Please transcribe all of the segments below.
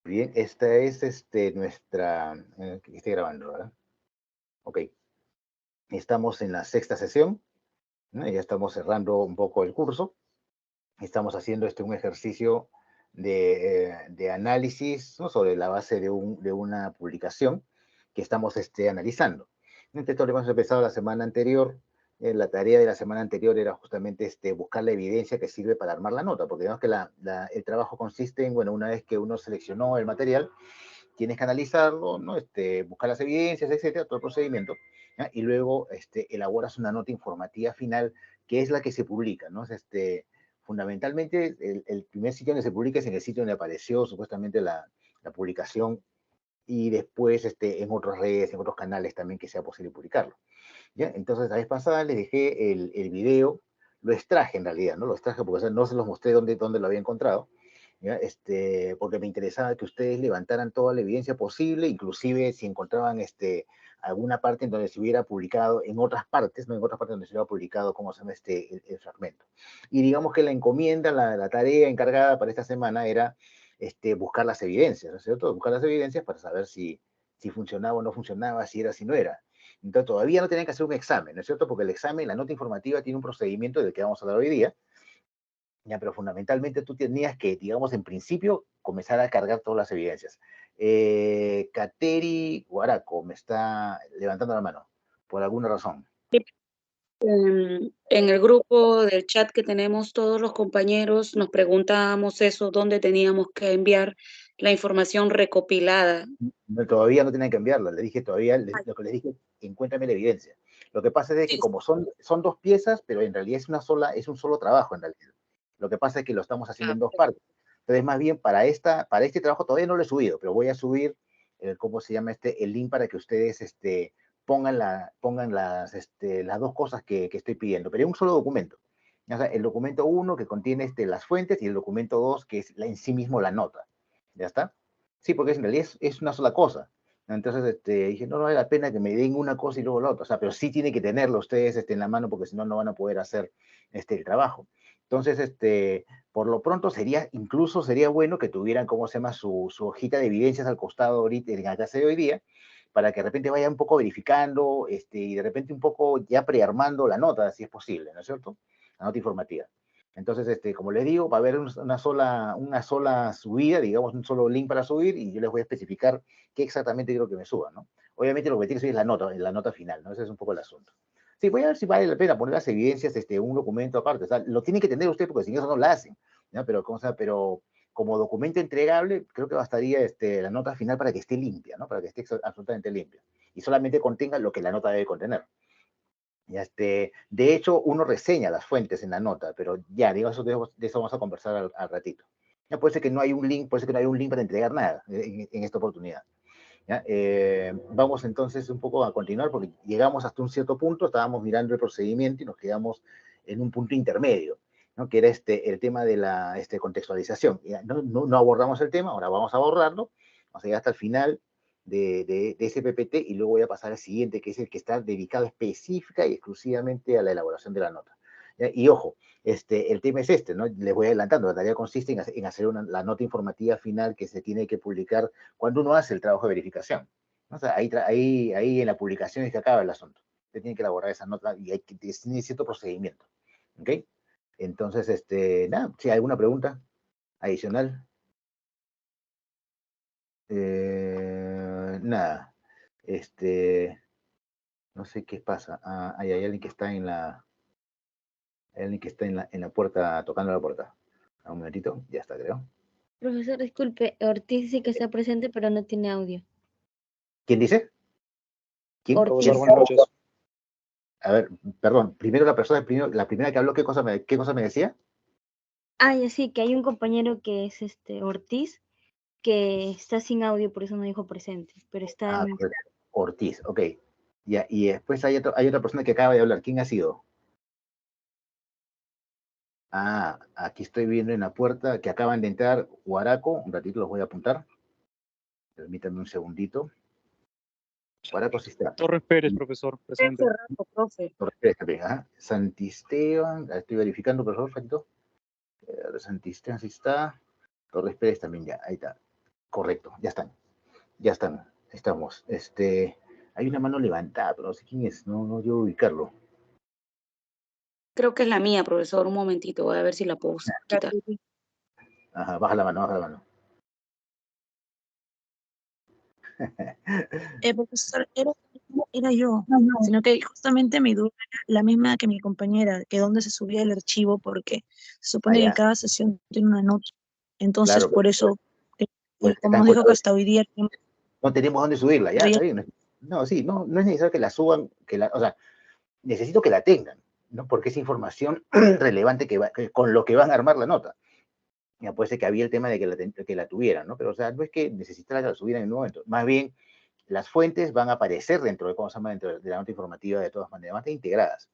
Bien, esta es nuestra, que estoy grabando, ¿verdad? Ok, estamos en la sexta sesión, ¿no? Ya estamos cerrando un poco el curso. Estamos haciendo un ejercicio de análisis, ¿no? Sobre la base de una publicación que estamos analizando. Esto lo hemos empezado la semana anterior. La tarea de la semana anterior era justamente buscar la evidencia que sirve para armar la nota, porque digamos que el trabajo consiste en, bueno, una vez que uno seleccionó el material, tienes que analizarlo, ¿no? Buscar las evidencias, etcétera, todo el procedimiento, ¿ya? Y luego elaboras una nota informativa final, que es la que se publica, ¿no? Fundamentalmente, el primer sitio donde se publica es en el sitio donde apareció supuestamente la publicación, y después en otras redes, en otros canales también que sea posible publicarlo, ¿ya? Entonces, la vez pasada les dejé el video, lo extraje en realidad, ¿no? Lo extraje porque, o sea, no se los mostré dónde lo había encontrado, ¿ya? Porque me interesaba que ustedes levantaran toda la evidencia posible, inclusive si encontraban alguna parte en donde se hubiera publicado, en otras partes, ¿no? En otras partes donde se hubiera publicado, ¿cómo se llama el fragmento? Y digamos que la encomienda, la tarea encargada para esta semana era buscar las evidencias, ¿no es cierto? Buscar las evidencias para saber si funcionaba o no funcionaba, si era, si no era. Entonces todavía no tienen que hacer un examen, ¿no es cierto? Porque el examen, la nota informativa, tiene un procedimiento del que vamos a hablar hoy día, ya, pero fundamentalmente tú tenías que, digamos, en principio, comenzar a cargar todas las evidencias. Kateri Guaraco me está levantando la mano, por alguna razón. En el grupo del chat que tenemos todos los compañeros, nos preguntábamos eso, dónde teníamos que enviar la información recopilada. No, todavía no tienen que enviarla, le dije todavía, lo que les dije, encuéntrame la evidencia. Lo que pasa es que Sí, como son dos piezas, pero en realidad es un solo trabajo en realidad. Lo que pasa es que lo estamos haciendo en dos partes. Entonces, más bien, para este trabajo todavía no lo he subido, pero voy a subir, ¿cómo se llama el link para que ustedes pongan las dos cosas que estoy pidiendo, pero en un solo documento. O sea, el documento 1 que contiene las fuentes, y el documento 2 que es en sí mismo la nota. ¿Ya está? Sí, porque en realidad es una sola cosa. Entonces dije, no, no vale la pena que me den una cosa y luego la otra. O sea, pero sí tiene que tenerlo ustedes en la mano, porque si no, no van a poder hacer el trabajo. Entonces, por lo pronto incluso sería bueno que tuvieran, ¿cómo se llama?, su hojita de evidencias al costado ahorita en la clase de hoy día, para que de repente vayan un poco verificando, y de repente un poco ya prearmando la nota, si es posible, ¿no es cierto? La nota informativa. Entonces, como les digo, va a haber una sola subida, digamos, un solo link para subir, y yo les voy a especificar qué exactamente quiero que me suban, ¿no? Obviamente lo que tiene que subir es la nota final, ¿no? Ese es un poco el asunto. Sí, voy a ver si vale la pena poner las evidencias, un documento aparte. O sea, lo tiene que tener usted porque sin eso no la hacen, ¿no? Pero como documento entregable, creo que bastaría la nota final para que esté limpia, ¿no? Para que esté absolutamente limpia. Y solamente contenga lo que la nota debe contener. De hecho, uno reseña las fuentes en la nota, pero ya, digamos, de eso vamos a conversar al ratito. Ya puede ser que no hay un link, puede ser que no hay un link para entregar nada en esta oportunidad. ¿Ya? Vamos entonces un poco a continuar, porque llegamos hasta un cierto punto, estábamos mirando el procedimiento y nos quedamos en un punto intermedio, ¿no? Que era el tema de la contextualización. Ya, no abordamos el tema, ahora vamos a abordarlo, vamos a llegar hasta el final de ese PPT, y luego voy a pasar al siguiente, que es el que está dedicado específica y exclusivamente a la elaboración de la nota. ¿Ya? Y ojo, el tema es ¿no? Les voy adelantando, la tarea consiste en hacer la nota informativa final que se tiene que publicar cuando uno hace el trabajo de verificación. O sea, ahí en la publicación es que acaba el asunto. Usted tiene que elaborar esa nota y tiene cierto procedimiento. ¿Ok? Entonces, nada, si hay alguna pregunta adicional. Nada. No sé qué pasa. Hay alguien que está en la puerta, tocando la puerta. Un momentito, ya está, creo. Profesor, disculpe, Ortiz sí que está presente, pero no tiene audio. ¿Quién dice? ¿Quién? Ortiz. Profesor, buenas noches. A ver, perdón, primero la primera que habló, ¿qué cosa me decía? Ah, ya sí, que hay un compañero que es Ortiz, que está sin audio, por eso no dijo presente, pero está. Correcto. Ortiz, ok. Ya, y después hay otra persona que acaba de hablar. ¿Quién ha sido? Aquí estoy viendo en la puerta que acaban de entrar Guaraco. Un ratito los voy a apuntar. Permítanme un segundito. Guaraco sí está. Torres Pérez, profesor, presente. profe. Torres Pérez también, ajá. Santisteban, estoy verificando, por favor, Fatito. Santisteban sí está. Torres Pérez también ya, ahí está. Correcto, ya están, estamos. Hay una mano levantada, pero no sé quién es, no yo ubicarlo. Creo que es la mía, profesor. Un momentito, voy a ver si la puedo quitar. Ajá, baja la mano, baja la mano. Profesor, era yo, sino que justamente mi duda era la misma que mi compañera, que dónde se subía el archivo, porque se supone que Allá, cada sesión tiene una nota. Entonces, claro, por eso, pues como están nos dijo que colgados. hasta hoy día No tenemos dónde subirla, ya, traía- está bien. No, sí, no es necesario que la suban, o sea, necesito que la tengan, ¿no? Porque es información relevante con lo que van a armar la nota. Ya puede ser que había el tema de que la tuvieran, ¿no? Pero, o sea, no es que necesitara que la subieran en un momento. Más bien, las fuentes van a aparecer dentro de, ¿cómo se llama? Dentro de la nota informativa de todas maneras, van a estar integradas.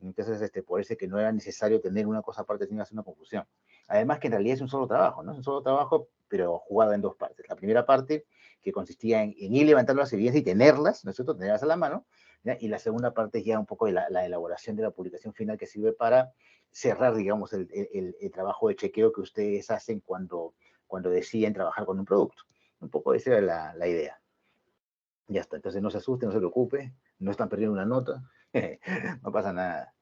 Entonces, por eso que no era necesario tener una cosa aparte, sino hacer una confusión. Además que en realidad es un solo trabajo, ¿no? Es un solo trabajo, pero jugado en dos partes. La primera parte, que consistía en ir levantando las evidencias y tenerlas, ¿no es cierto? Tenerlas a la mano, ¿ya? Y la segunda parte es ya un poco de la elaboración de la publicación final que sirve para cerrar, digamos, el trabajo de chequeo que ustedes hacen cuando deciden trabajar con un producto. Un poco esa era la idea. Ya está, entonces no se asuste, no se preocupe, no están perdiendo una nota, no pasa nada.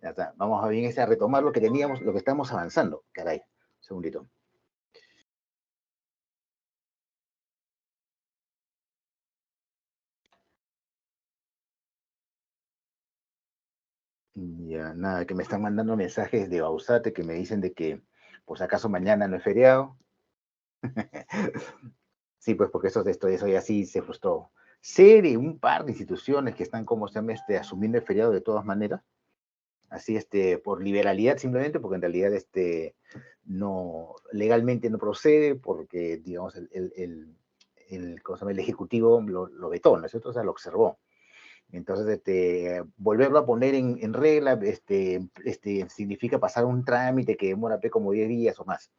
Ya está, vamos a bien a retomar lo que teníamos, lo que estamos avanzando. Caray, un segundito. Ya, nada, que me están mandando mensajes de Bausate que me dicen de que, pues acaso mañana no es feriado. Sí, pues porque eso ya sí se frustró. Sé de un par de instituciones que están, como se llama, asumiendo el feriado de todas maneras, así por liberalidad simplemente, porque en realidad no, legalmente no procede, porque digamos ¿cómo se llama? El Ejecutivo lo vetó, ¿no es cierto? O sea, lo observó. Entonces, volverlo a poner en regla, significa pasar un trámite que demora como 10 días o más.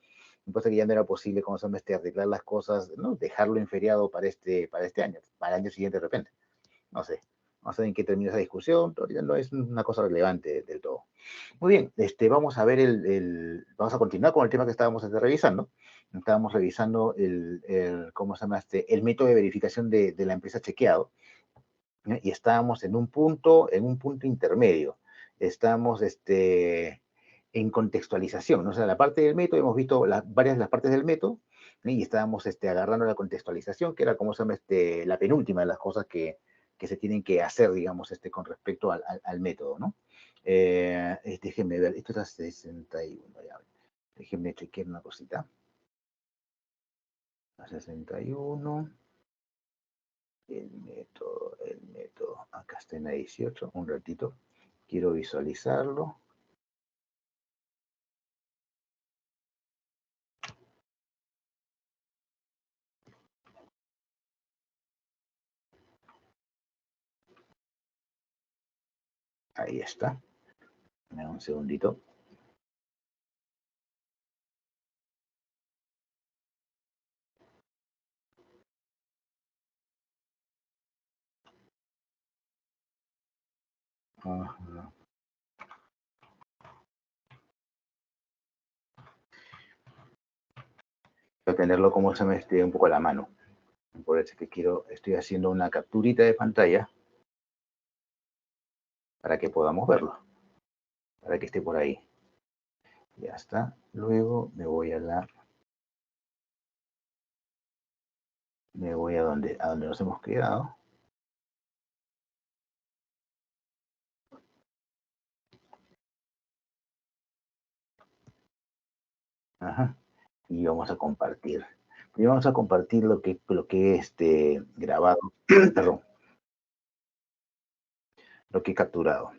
Entonces que ya no era posible, ¿cómo se llama? Arreglar las cosas, ¿no? Dejarlo en feriado para este año, para el año siguiente de repente. No sé. No sé en qué termina esa discusión, pero ya no es una cosa relevante del todo. Muy bien, vamos a ver vamos a continuar con el tema que estábamos revisando. Estábamos revisando ¿cómo se llama? El método de verificación de la empresa chequeado, ¿no? Y estábamos en un punto intermedio. Estamos en contextualización, ¿no? O sea, la parte del método, hemos visto varias de las partes del método, ¿no? Y estábamos agarrando la contextualización, que era, ¿cómo se llama? La penúltima de las cosas que se tienen que hacer, digamos, con respecto al método, ¿no? Déjenme ver, esto es a 61, ya. Déjenme chequear una cosita. A 61. El método. Acá está en la 18, un ratito. Quiero visualizarlo. Ahí está. Dame un segundito. Ajá. Voy a tenerlo como se me esté un poco a la mano. Por eso que estoy haciendo una capturita de pantalla para que podamos verlo. Para que esté por ahí. Ya está. Luego me voy a donde nos hemos quedado. Ajá. Y vamos a compartir. Y vamos a compartir lo que grabado. Perdón. Lo que he capturado.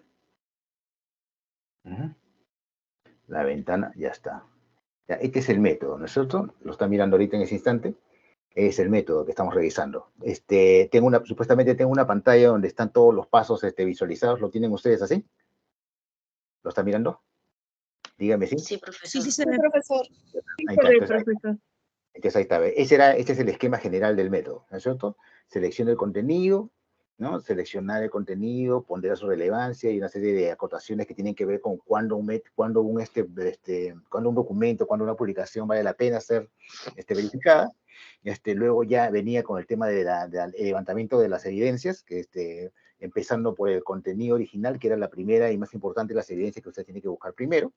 Ajá. La ventana ya está. Ya, este es el método, ¿no es cierto? Lo está mirando ahorita en ese instante. Es el método que estamos revisando. Supuestamente tengo una pantalla donde están todos los pasos visualizados. ¿Lo tienen ustedes así? ¿Lo está mirando? Dígame sí. Sí, profesor. Sí, se ve. Profesor. Ahí está, entonces ahí está. Este es el esquema general del método, ¿no es cierto? Selecciona el contenido, ¿no? Seleccionar el contenido, ponderar su relevancia y una serie de acotaciones que tienen que ver con cuándo un documento, cuándo una publicación vale la pena ser verificada. Luego ya venía con el tema del levantamiento de las evidencias, que empezando por el contenido original, que era la primera y más importante, las evidencias que usted tiene que buscar primero,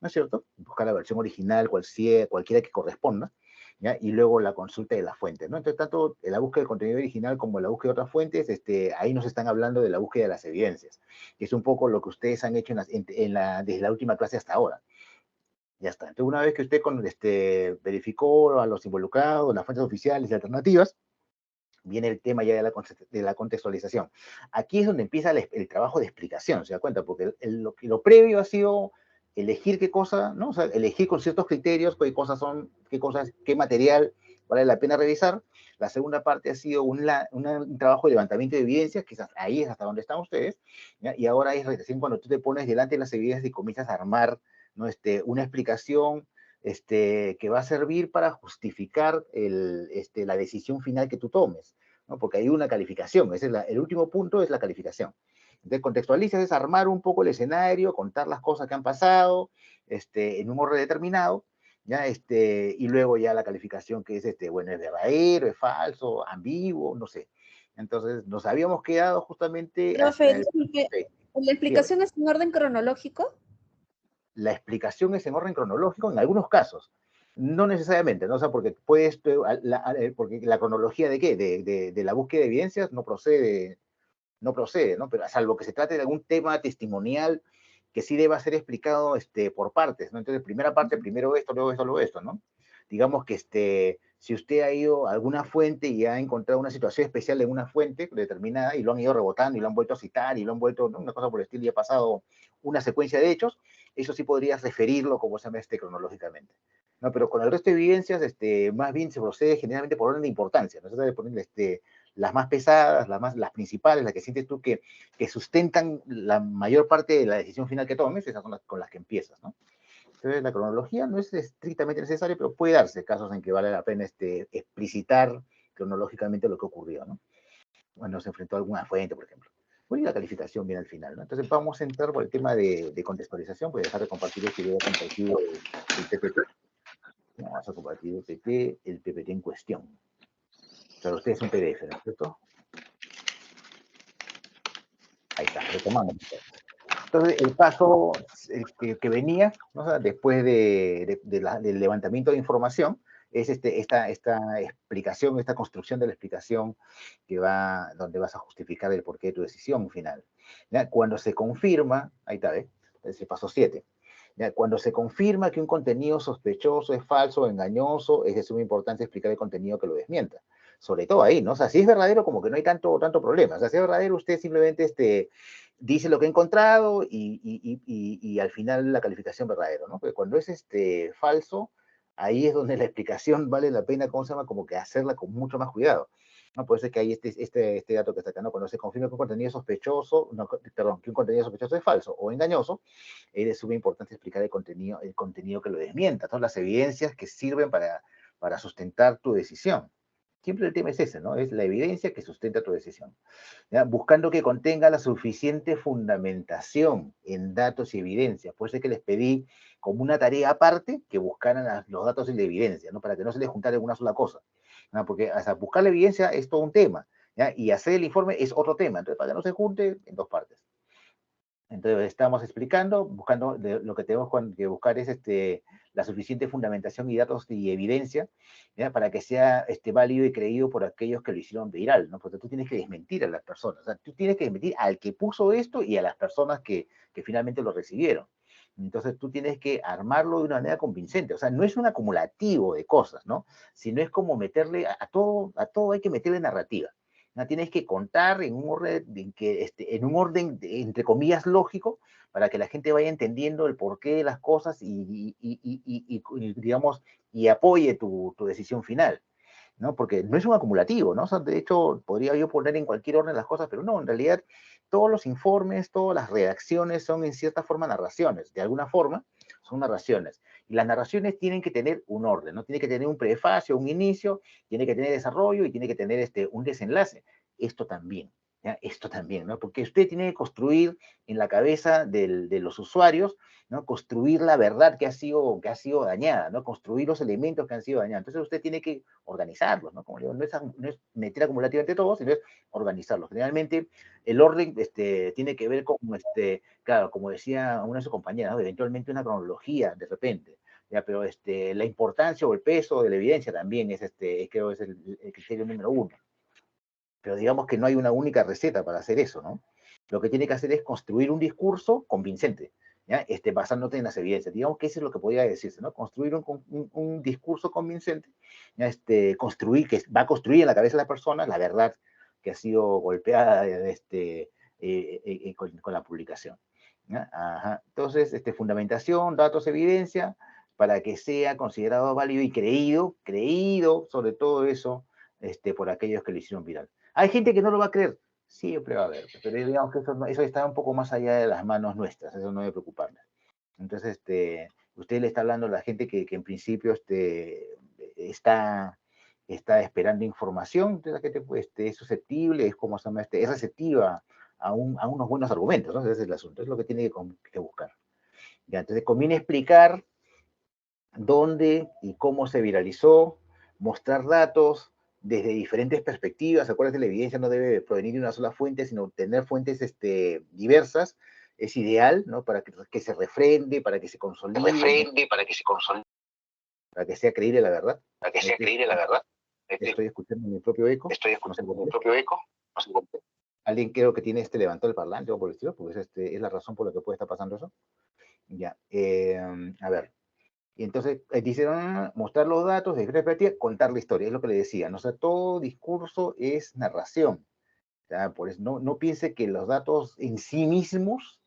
¿no es cierto? Buscar la versión original, cualquiera que corresponda, ¿ya? Y luego la consulta de la fuente, ¿no? Entonces, tanto en la búsqueda del contenido original como en la búsqueda de otras fuentes, ahí nos están hablando de la búsqueda de las evidencias, que es un poco lo que ustedes han hecho desde la última clase hasta ahora. Ya está. Entonces, una vez que usted verificó a los involucrados, las fuentes oficiales y alternativas, viene el tema ya de la contextualización. Aquí es donde empieza el trabajo de explicación, ¿se da cuenta? Porque lo previo ha sido elegir qué cosa, ¿no? O sea, elegir con ciertos criterios qué material vale la pena revisar. La segunda parte ha sido un trabajo de levantamiento de evidencias, que ahí es hasta donde están ustedes, ¿ya? Y ahora es recién cuando tú te pones delante de las evidencias y comienzas a armar, ¿no? Una explicación que va a servir para justificar la decisión final que tú tomes, ¿no? Porque hay una calificación, el último punto es la calificación. Entonces, contextualizas es armar un poco el escenario, contar las cosas que han pasado, en un orden determinado, ¿ya? Y luego ya la calificación que es, bueno, es verdadero, es falso, ambiguo, no sé. Entonces, nos habíamos quedado justamente Profe, hasta disculpe, sí, ¿la explicación es en orden cronológico? la explicación es en orden cronológico en algunos casos. No necesariamente, ¿no? O sea, porque porque la cronología de qué? De la búsqueda de evidencias no procede, ¿no? Pero salvo que se trate de algún tema testimonial que sí deba ser explicado por partes, ¿no? Entonces, primera parte, primero esto, luego esto, ¿no? Digamos que si usted ha ido a alguna fuente y ha encontrado una situación especial en una fuente determinada y lo han ido rebotando y lo han vuelto a citar y lo han vuelto, ¿no? Una cosa por el estilo y ha pasado una secuencia de hechos, eso sí podrías referirlo como se llama cronológicamente. ¿No? Pero con el resto de evidencias, más bien se procede generalmente por orden de importancia, ¿no? Se trata de poner las más pesadas, las principales, las que sientes tú que sustentan la mayor parte de la decisión final que tomes, esas son las con las que empiezas, ¿no? Entonces, la cronología no es estrictamente necesaria, pero puede darse casos en que vale la pena explicitar cronológicamente lo que ocurrió, ¿no? Bueno, se enfrentó a alguna fuente, por ejemplo. Bueno, y la calificación viene al final, ¿no? Entonces, vamos a entrar por el tema de contextualización. Voy a dejar de compartir este video compartido el PPT. Vamos a compartir el PPT en cuestión. Para ustedes es un PDF, ¿no es cierto? Ahí está, retomamos. Entonces, el paso que venía, ¿no? O sea, después del levantamiento de información, es esta explicación, esta construcción de la explicación donde vas a justificar el porqué de tu decisión final. ¿Ya? Cuando se confirma, ahí está, ¿eh? Es el paso 7. ¿Ya? Cuando se confirma que un contenido sospechoso es falso o engañoso, es de suma importancia explicar el contenido que lo desmienta. Sobre todo ahí, ¿no? O sea, si es verdadero, como que no hay tanto problema. O sea, si es verdadero, usted simplemente dice lo que ha encontrado y al final la calificación verdadero, ¿no? Porque cuando es falso, ahí es donde la explicación vale la pena, ¿cómo se llama? Como que hacerla con mucho más cuidado. ¿No? Por eso es que hay este dato que está acá, ¿no? Cuando se confirma que un contenido sospechoso, no, perdón, que un contenido sospechoso es falso o engañoso, es de suma importancia explicar el contenido que lo desmienta, todas las evidencias que sirven para sustentar tu decisión. Siempre el tema es ese, ¿no? Es la evidencia que sustenta tu decisión. ¿Ya? Buscando que contenga la suficiente fundamentación en datos y evidencias. Por eso es que les pedí como una tarea aparte que buscaran los datos y la evidencia, ¿no? Para que no se les juntara en una sola cosa. ¿No? Porque hasta buscar la evidencia es todo un tema, ¿ya? Y hacer el informe es otro tema. Entonces, para que no se junte en dos partes. Entonces, estamos explicando, buscando, lo que tenemos que buscar es la suficiente fundamentación y datos y evidencia, ¿ya? Para que sea válido y creído por aquellos que lo hicieron viral, ¿no? Porque tú tienes que desmentir a las personas, o sea, tú tienes que desmentir al que puso esto y a las personas que finalmente lo recibieron. Entonces, tú tienes que armarlo de una manera convincente, o sea, no es un acumulativo de cosas, ¿no? Sino es como meterle, a todo hay que meterle narrativa. ¿No? Tienes que contar en un orden, entre comillas, lógico, para que la gente vaya entendiendo el porqué de las cosas digamos, y apoye tu decisión final, ¿no? Porque no es un acumulativo, ¿no? O sea, de hecho, podría yo poner en cualquier orden las cosas, pero no, en realidad, todos los informes, todas las redacciones son en cierta forma narraciones, de alguna forma son narraciones. Y las narraciones tienen que tener un orden, ¿no? Tiene que tener un prefacio, un inicio, tiene que tener desarrollo y tiene que tener un desenlace. Esto también. ¿Ya? Esto también, ¿no? Porque usted tiene que construir en la cabeza de los usuarios, ¿no? Construir la verdad que ha sido dañada, ¿no? Construir los elementos que han sido dañados. Entonces usted tiene que organizarlos, ¿no? Como digo, no es meter acumulativamente todo, sino es organizarlos. Generalmente el orden tiene que ver con, claro, como decía una de sus compañeras, ¿no? Eventualmente una cronología de repente. Ya, pero la importancia o el peso de la evidencia también es, creo, es el criterio número uno. Pero digamos que no hay una única receta para hacer eso, ¿no? Lo que tiene que hacer es construir un discurso convincente, ¿ya? Basándote en las evidencias. Digamos que eso es lo que podría decirse, ¿no? Construir un discurso convincente, ¿ya? Que va a construir en la cabeza de la persona la verdad que ha sido golpeada con la publicación. ¿Ya? Ajá. Entonces, fundamentación, datos, evidencia, para que sea considerado válido y creído sobre todo eso, por aquellos que lo hicieron viral. Hay gente que no lo va a creer, siempre va a haber, pero digamos que eso está un poco más allá de las manos nuestras, eso no debe preocuparnos. Entonces, usted le está hablando a la gente que en principio está esperando información, entonces la gente pues, es susceptible, es como se llama, es receptiva a unos buenos argumentos, ¿no? Ese es el asunto, es lo que tiene que buscar. Ya, entonces conviene explicar dónde y cómo se viralizó, mostrar datos desde diferentes perspectivas. Acuérdense, la evidencia no debe provenir de una sola fuente, sino tener fuentes diversas. Es ideal, ¿no? Para que se refrende, para que se consolide. Para que sea creíble la verdad. Estoy escuchando mi propio eco. No sé por qué. Alguien creo que tiene levantó el parlante o por el estilo, porque es la razón por la que puede estar pasando eso. Ya, a ver. Y entonces dicen mostrar los datos, de perspectiva, contar la historia, es lo que le decía, ¿no? O sea, todo discurso es narración. ¿Ya? Por eso no piense que los datos en sí mismos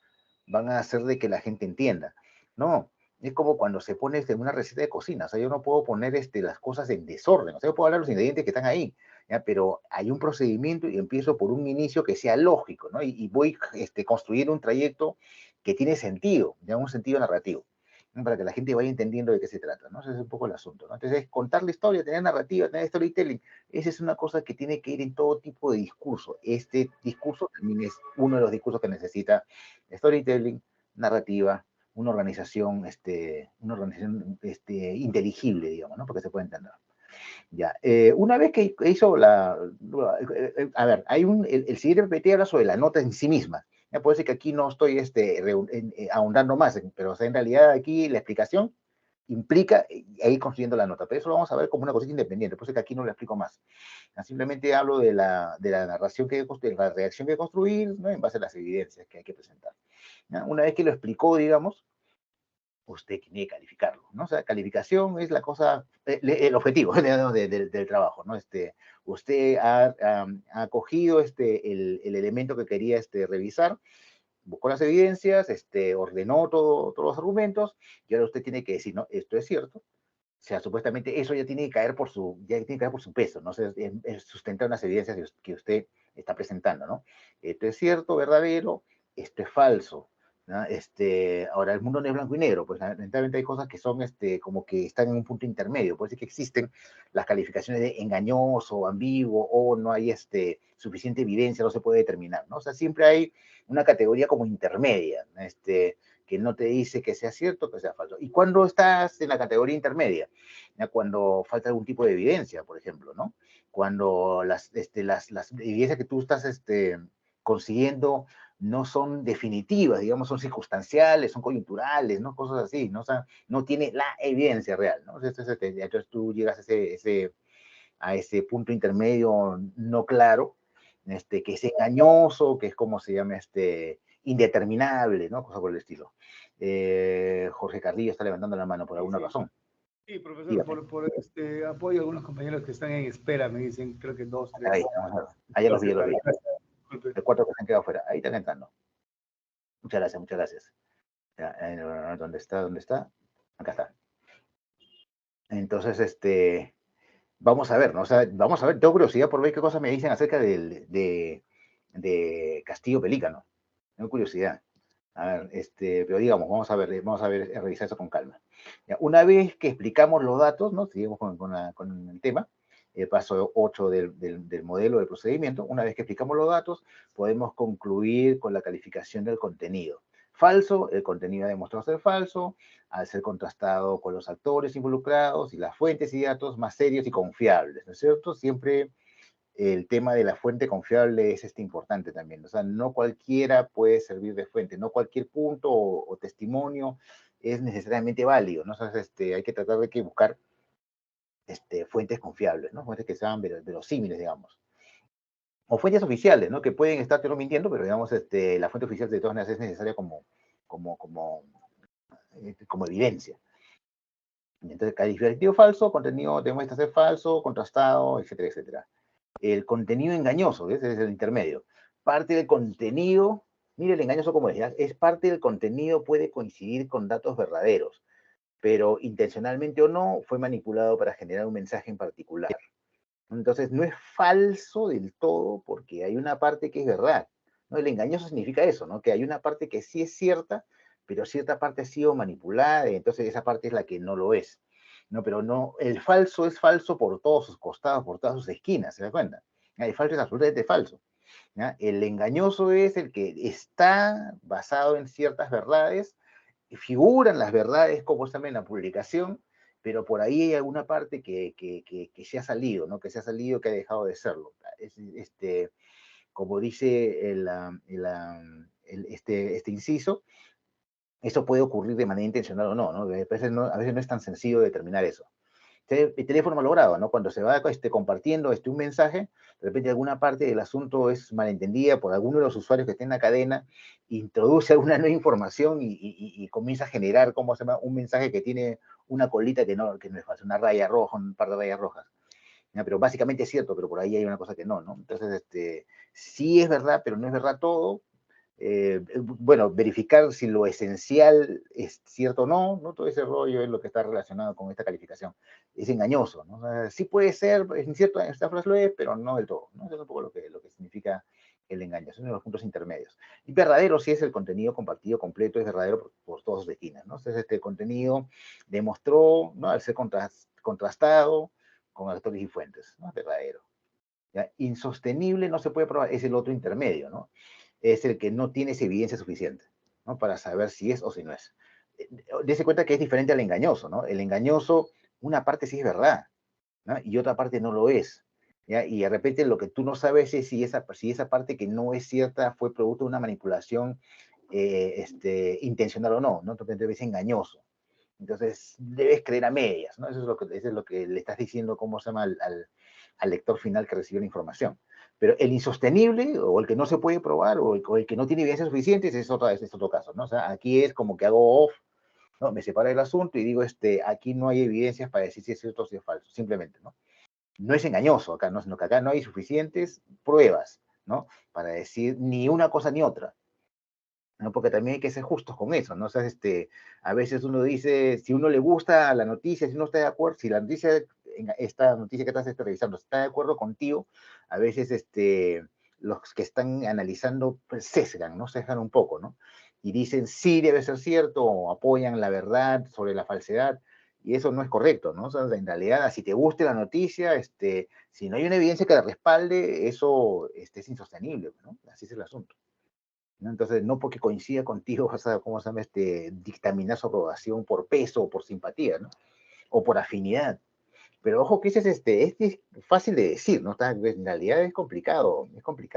van a hacer de que la gente entienda. No, es como cuando se pone una receta de cocina, o sea, yo no puedo poner las cosas en desorden, o sea, yo puedo hablar de los ingredientes que están ahí, ¿ya? Pero hay un procedimiento y empiezo por un inicio que sea lógico, ¿no? Y voy construyendo un trayecto que tiene sentido, ya un sentido narrativo, ¿no? Para que la gente vaya entendiendo de qué se trata, ¿no? Ese es un poco el asunto, ¿no? Entonces, contar la historia, tener narrativa, tener storytelling, esa es una cosa que tiene que ir en todo tipo de discurso. Este discurso también es uno de los discursos que necesita storytelling, narrativa, una organización inteligible, digamos, ¿no? Porque se puede entender. Ya. Una vez que hizo a ver, el siguiente PPT habla sobre la nota en sí misma. Ya puede ser que aquí no estoy ahondando más, pero o sea, en realidad aquí la explicación implica ir construyendo la nota, pero eso lo vamos a ver como una cosita independiente, por eso que aquí no lo explico más. Simplemente hablo de la narración de la reacción que construir, ¿no? En base a las evidencias que hay que presentar. ¿Ya? Una vez que lo explicó, digamos, usted tiene que calificarlo, ¿no? O sea, calificación es la cosa, el objetivo del trabajo, ¿no? Usted ha cogido el elemento que quería revisar, buscó las evidencias, ordenó todos los argumentos, y ahora usted tiene que decir, no, esto es cierto. O sea, supuestamente eso ya tiene que caer por su peso, ¿no? O sea, es sustentar unas evidencias que usted está presentando, ¿no? Esto es cierto, verdadero, esto es falso, ¿no? Ahora, el mundo no es blanco y negro, pues lamentablemente hay cosas que son como que están en un punto intermedio, puede ser que existen las calificaciones de engañoso, ambiguo, o no hay suficiente evidencia, no se puede determinar, ¿no? O sea, siempre hay una categoría como intermedia, que no te dice que sea cierto, que sea falso. ¿Y cuando estás en la categoría intermedia? ¿Ya? Cuando falta algún tipo de evidencia, por ejemplo, ¿no? Cuando las evidencias que tú estás consiguiendo no son definitivas, digamos, son circunstanciales, son coyunturales, ¿no? Cosas así, ¿no? O sea, no tiene la evidencia real, ¿no? Entonces tú llegas a ese punto intermedio no claro, que es engañoso, que es como se llama, indeterminable, ¿no? Cosa por el estilo. Jorge Carrillo está levantando la mano por alguna razón. Sí, profesor, por apoyo a algunos compañeros que están en espera, me dicen, creo que 2, 3. Ahí, vamos a ver. Ahí ya los vi. Los 4 que se han quedado fuera. Ahí están entrando. Muchas gracias, muchas gracias. Ya, ¿dónde está? Acá está. Entonces, vamos a ver, ¿no? O sea, vamos a ver, tengo curiosidad por ver qué cosas me dicen acerca de Castillo Pelícano. Tengo curiosidad. A ver, pero digamos, vamos a revisar eso con calma. Ya, una vez que explicamos los datos, ¿no? Seguimos con el tema. el paso 8 del modelo, del procedimiento. Una vez que explicamos los datos, podemos concluir con la calificación del contenido. Falso, el contenido ha demostrado ser falso, al ser contrastado con los actores involucrados y las fuentes y datos más serios y confiables, ¿no es cierto? Siempre el tema de la fuente confiable es importante también. O sea, no cualquiera puede servir de fuente, no cualquier punto o testimonio es necesariamente válido, ¿no? O sea, hay que tratar de buscar fuentes confiables, ¿no? Fuentes que sean verosímiles, digamos. O fuentes oficiales, ¿no? Que pueden estarte no mintiendo, pero digamos, la fuente oficial de todas maneras es necesaria como evidencia. Entonces, calificativo falso, contenido demuestra ser falso, contrastado, etcétera, etcétera. El contenido engañoso, ese es el intermedio. Parte del contenido, mire el engañoso como decía, es parte del contenido, puede coincidir con datos verdaderos, pero intencionalmente o no, fue manipulado para generar un mensaje en particular. Entonces, no es falso del todo porque hay una parte que es verdad, ¿no? El engañoso significa eso, ¿no? Que hay una parte que sí es cierta, pero cierta parte ha sido manipulada, y entonces esa parte es la que no lo es, ¿no? Pero no, el falso es falso por todos sus costados, por todas sus esquinas, ¿se da cuenta? El falso es absolutamente falso, ¿ya? El engañoso es el que está basado en ciertas verdades, figuran las verdades como también en la publicación, pero por ahí hay alguna parte que se ha salido, ¿no? Que se ha salido, que ha dejado de serlo. Como dice este inciso, eso puede ocurrir de manera intencional o no, ¿no? A veces no es tan sencillo determinar eso. El teléfono malogrado, ¿no? Cuando se va compartiendo un mensaje, de repente alguna parte del asunto es malentendida por alguno de los usuarios que estén en la cadena, introduce alguna nueva información y comienza a generar, ¿cómo se llama? Un mensaje que tiene una colita que no es falsa, una raya roja, un par de rayas rojas. ¿Ya? Pero básicamente es cierto, pero por ahí hay una cosa que no, ¿no? Entonces, sí es verdad, pero no es verdad todo. Bueno, verificar si lo esencial es cierto o no, ¿no? Todo ese rollo es lo que está relacionado con esta calificación. Es engañoso, ¿no? O sea, sí puede ser, es cierto, esta frase lo es, pero no del todo, ¿no? Eso es un poco lo que significa el engaño, son los puntos intermedios. Y verdadero sí es el contenido compartido completo, es verdadero por todas sus esquinas, ¿no? Entonces, este contenido demostró, ¿no? Al ser contrastado con actores y fuentes, ¿no? Verdadero. ¿Ya? Insostenible no se puede probar, es el otro intermedio, ¿no? Es el que no tienes evidencia suficiente, ¿no? Para saber si es o si no es. Dese cuenta que es diferente al engañoso, ¿no? El engañoso, una parte sí es verdad, ¿no? Y otra parte no lo es, ¿ya? Y de repente lo que tú no sabes es si esa parte que no es cierta fue producto de una manipulación intencional o no, ¿no? Entonces es engañoso. Entonces debes creer a medias, ¿no? Eso es lo que le estás diciendo, ¿cómo se llama? Al lector final que recibe la información. Pero el insostenible, o el que no se puede probar, o el que no tiene evidencia suficiente, es otro caso, ¿no? O sea, aquí es como que hago off, ¿no? Me separo del asunto y digo, aquí no hay evidencias para decir si es cierto o si es falso, simplemente, ¿no? No es engañoso acá, ¿no? Sino que acá no hay suficientes pruebas, ¿no? Para decir ni una cosa ni otra, ¿no? Porque también hay que ser justos con eso, ¿no? O sea, a veces uno dice, si uno le gusta la noticia, si uno está de acuerdo, si la noticia, esta noticia que estás revisando está de acuerdo contigo, a veces los que están analizando pues, sesgan, ¿no? Sesgan un poco, ¿no? Y dicen, sí, debe ser cierto, o apoyan la verdad sobre la falsedad, y eso no es correcto, ¿no? O sea, en realidad, si te guste la noticia, si no hay una evidencia que la respalde, eso es insostenible, ¿no? Así es el asunto, ¿no? Entonces, no porque coincida contigo vas a, ¿cómo se llama? Dictaminar su aprobación por peso o por simpatía, ¿no? O por afinidad. Pero ojo que ese es fácil de decir, ¿no? En realidad es complicado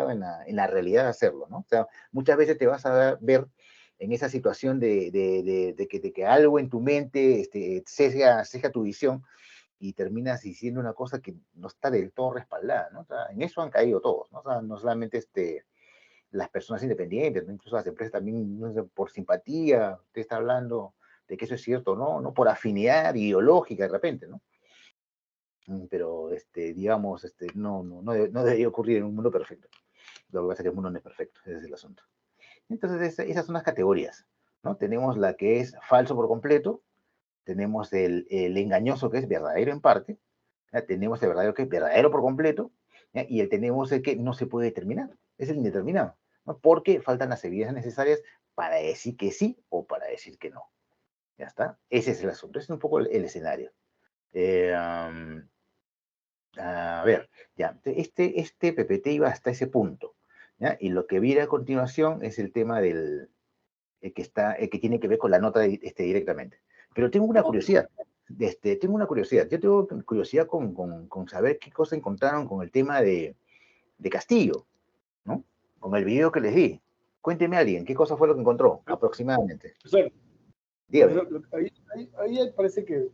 en la realidad hacerlo, ¿no? O sea, muchas veces te vas a ver en esa situación de que algo en tu mente sesga tu visión y terminas diciendo una cosa que no está del todo respaldada, ¿no? O sea, en eso han caído todos, ¿no? O sea, no solamente las personas independientes, ¿no? Incluso las empresas también, no sé, por simpatía, usted está hablando de que eso es cierto, ¿no? No por afinidad ideológica de repente, ¿no? Pero, digamos, no debería ocurrir en un mundo perfecto. Lo que pasa es que el mundo no es perfecto, ese es el asunto. Entonces, esas son las categorías, ¿no? Tenemos la que es falso por completo, tenemos el engañoso que es verdadero en parte, ¿ya? Tenemos el verdadero que es verdadero por completo, ¿ya? Y tenemos el que no se puede determinar, es el indeterminado, ¿no? Porque faltan las evidencias necesarias para decir que sí o para decir que no. ¿Ya está? Ese es el asunto, ese es un poco el escenario. A ver, ya, este PPT iba hasta ese punto, ¿ya? Y lo que viene a continuación es el tema del el que tiene que ver con la nota directamente. Pero tengo una curiosidad, yo tengo curiosidad con saber qué cosa encontraron con el tema de Castillo, ¿no? Con el video que les di. Cuénteme alguien, ¿qué cosa fue lo que encontró aproximadamente? Profesor, Dígame. ahí parece que,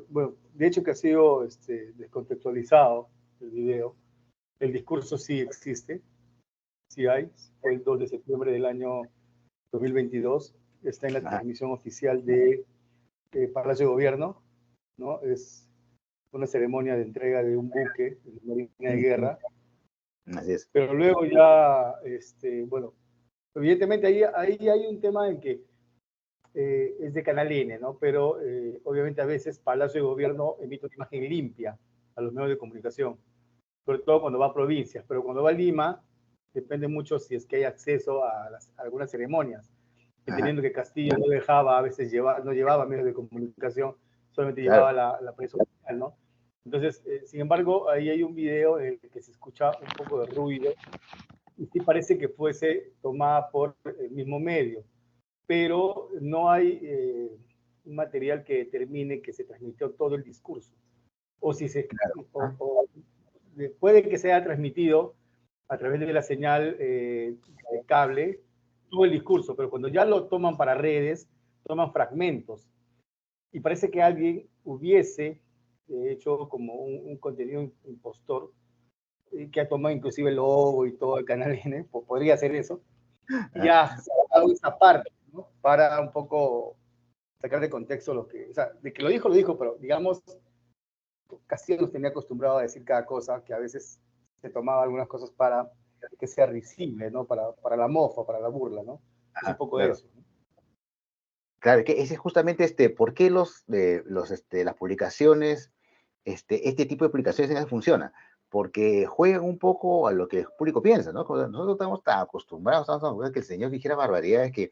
bueno, de hecho que ha sido descontextualizado el video. El discurso sí existe, sí hay, fue el 2 de septiembre del año 2022, está en la transmisión oficial de Palacio de Gobierno, ¿no? Es una ceremonia de entrega de un buque de la Marina de Guerra. Así es. Pero luego ya, bueno, evidentemente ahí hay un tema en que es de Canal N, ¿no? Pero obviamente a veces Palacio de Gobierno emite una imagen limpia a los medios de comunicación, sobre todo cuando va a provincias, pero cuando va a Lima depende mucho si es que hay acceso a algunas ceremonias, entendiendo que Castillo no dejaba, a veces no llevaba medios de comunicación, solamente llevaba la prensa oficial, ¿no? Entonces, sin embargo, ahí hay un video en el que se escucha un poco de ruido y sí parece que fuese tomada por el mismo medio, pero no hay un material que determine que se transmitió todo el discurso. O si se, o puede que sea transmitido a través de la señal de cable todo el discurso, pero cuando ya lo toman para redes, toman fragmentos. Y parece que alguien hubiese hecho como un contenido impostor, que ha tomado inclusive el logo y todo el canal N, podría hacer eso, y ya sacado esa parte, ¿no? Para un poco sacar de contexto lo que, o sea, de que lo dijo, pero digamos, Castillo nos tenía acostumbrado a decir cada cosa, que a veces se tomaba algunas cosas para que sea risible, ¿no? Para la mofa, para la burla, ¿no? Es un poco de eso, ¿no? Claro, que ese es justamente por qué las publicaciones, este tipo de publicaciones funcionan, porque juegan un poco a lo que el público piensa, ¿no? Como nosotros estamos tan acostumbrados, a que el señor dijera barbaridades, que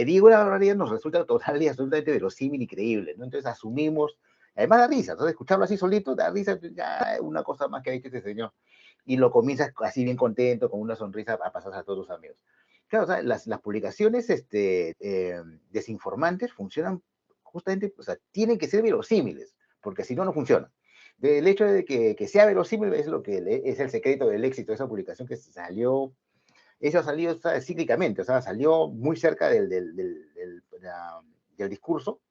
diga una barbaridad nos resulta total y absolutamente verosímil, increíble, ¿no? Entonces asumimos, además da risa, entonces escucharlo así solito da risa, ya una cosa más que ha dicho este señor, y lo comienzas así bien contento, con una sonrisa a pasar a todos tus amigos. Claro, o sea, las publicaciones desinformantes funcionan justamente, o sea, tienen que ser verosímiles, porque si no, no funcionan. El hecho de que sea verosímil es lo que es el secreto del éxito de esa publicación que salió, eso ha salido cíclicamente, o sea, salió muy cerca del discurso,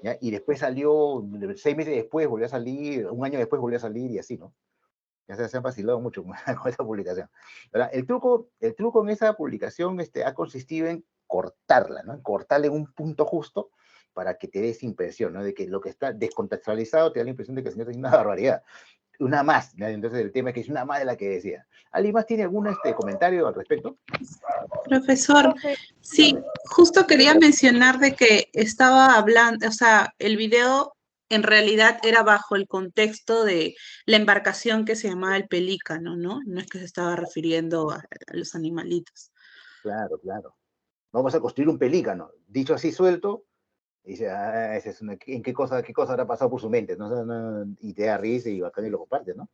¿ya? Y después salió 6 meses después, volvió a salir, un año después volvió a salir y así, ¿no? Ya se han vacilado mucho con esa publicación. ¿Verdad? El truco en esa publicación ha consistido en cortarla, ¿no? En cortarla en un punto justo para que te des impresión, ¿no? De que lo que está descontextualizado te da la impresión de que el señor tiene una barbaridad. Una más, ¿no? Entonces el tema es que es una más de la que decía. ¿Alguien más tiene algún comentario al respecto? Profesor, sí, justo quería mencionar de que estaba hablando, o sea, el video en realidad era bajo el contexto de la embarcación que se llamaba el Pelícano, ¿no? No es que se estaba refiriendo a los animalitos. Claro, claro. Vamos a construir un pelícano. Dicho así suelto, y dice, ¿en qué cosa habrá pasado por su mente? ¿No? O sea, y te da risa y bacán y lo compartes, ¿no?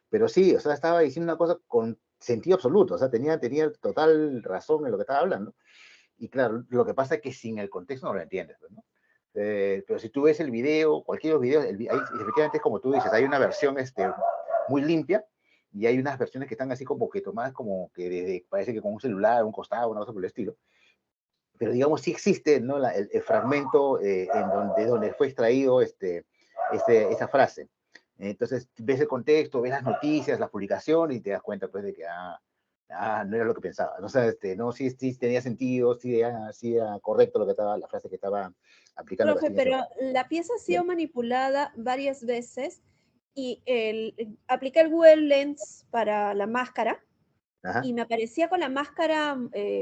Pero sí, o sea, estaba diciendo una cosa con sentido absoluto, o sea, tenía total razón en lo que estaba hablando. Y claro, lo que pasa es que sin el contexto no lo entiendes, ¿no? Pero si tú ves el video, cualquier video, efectivamente es como tú dices, hay una versión muy limpia y hay unas versiones que están así como que tomadas como que parece que con un celular, un costado, una cosa por el estilo. Pero digamos sí existe, ¿no? El fragmento de donde fue extraído esa frase. Entonces ves el contexto, ves las noticias, las publicaciones y te das cuenta pues de que no era lo que pensaba. ¿No? O sea, no, sí tenía sentido, sí era correcto la frase que estaba aplicando. Profe, pero la pieza ha sido manipulada varias veces y apliqué el Google Lens para la máscara. Ajá. Y me aparecía con la máscara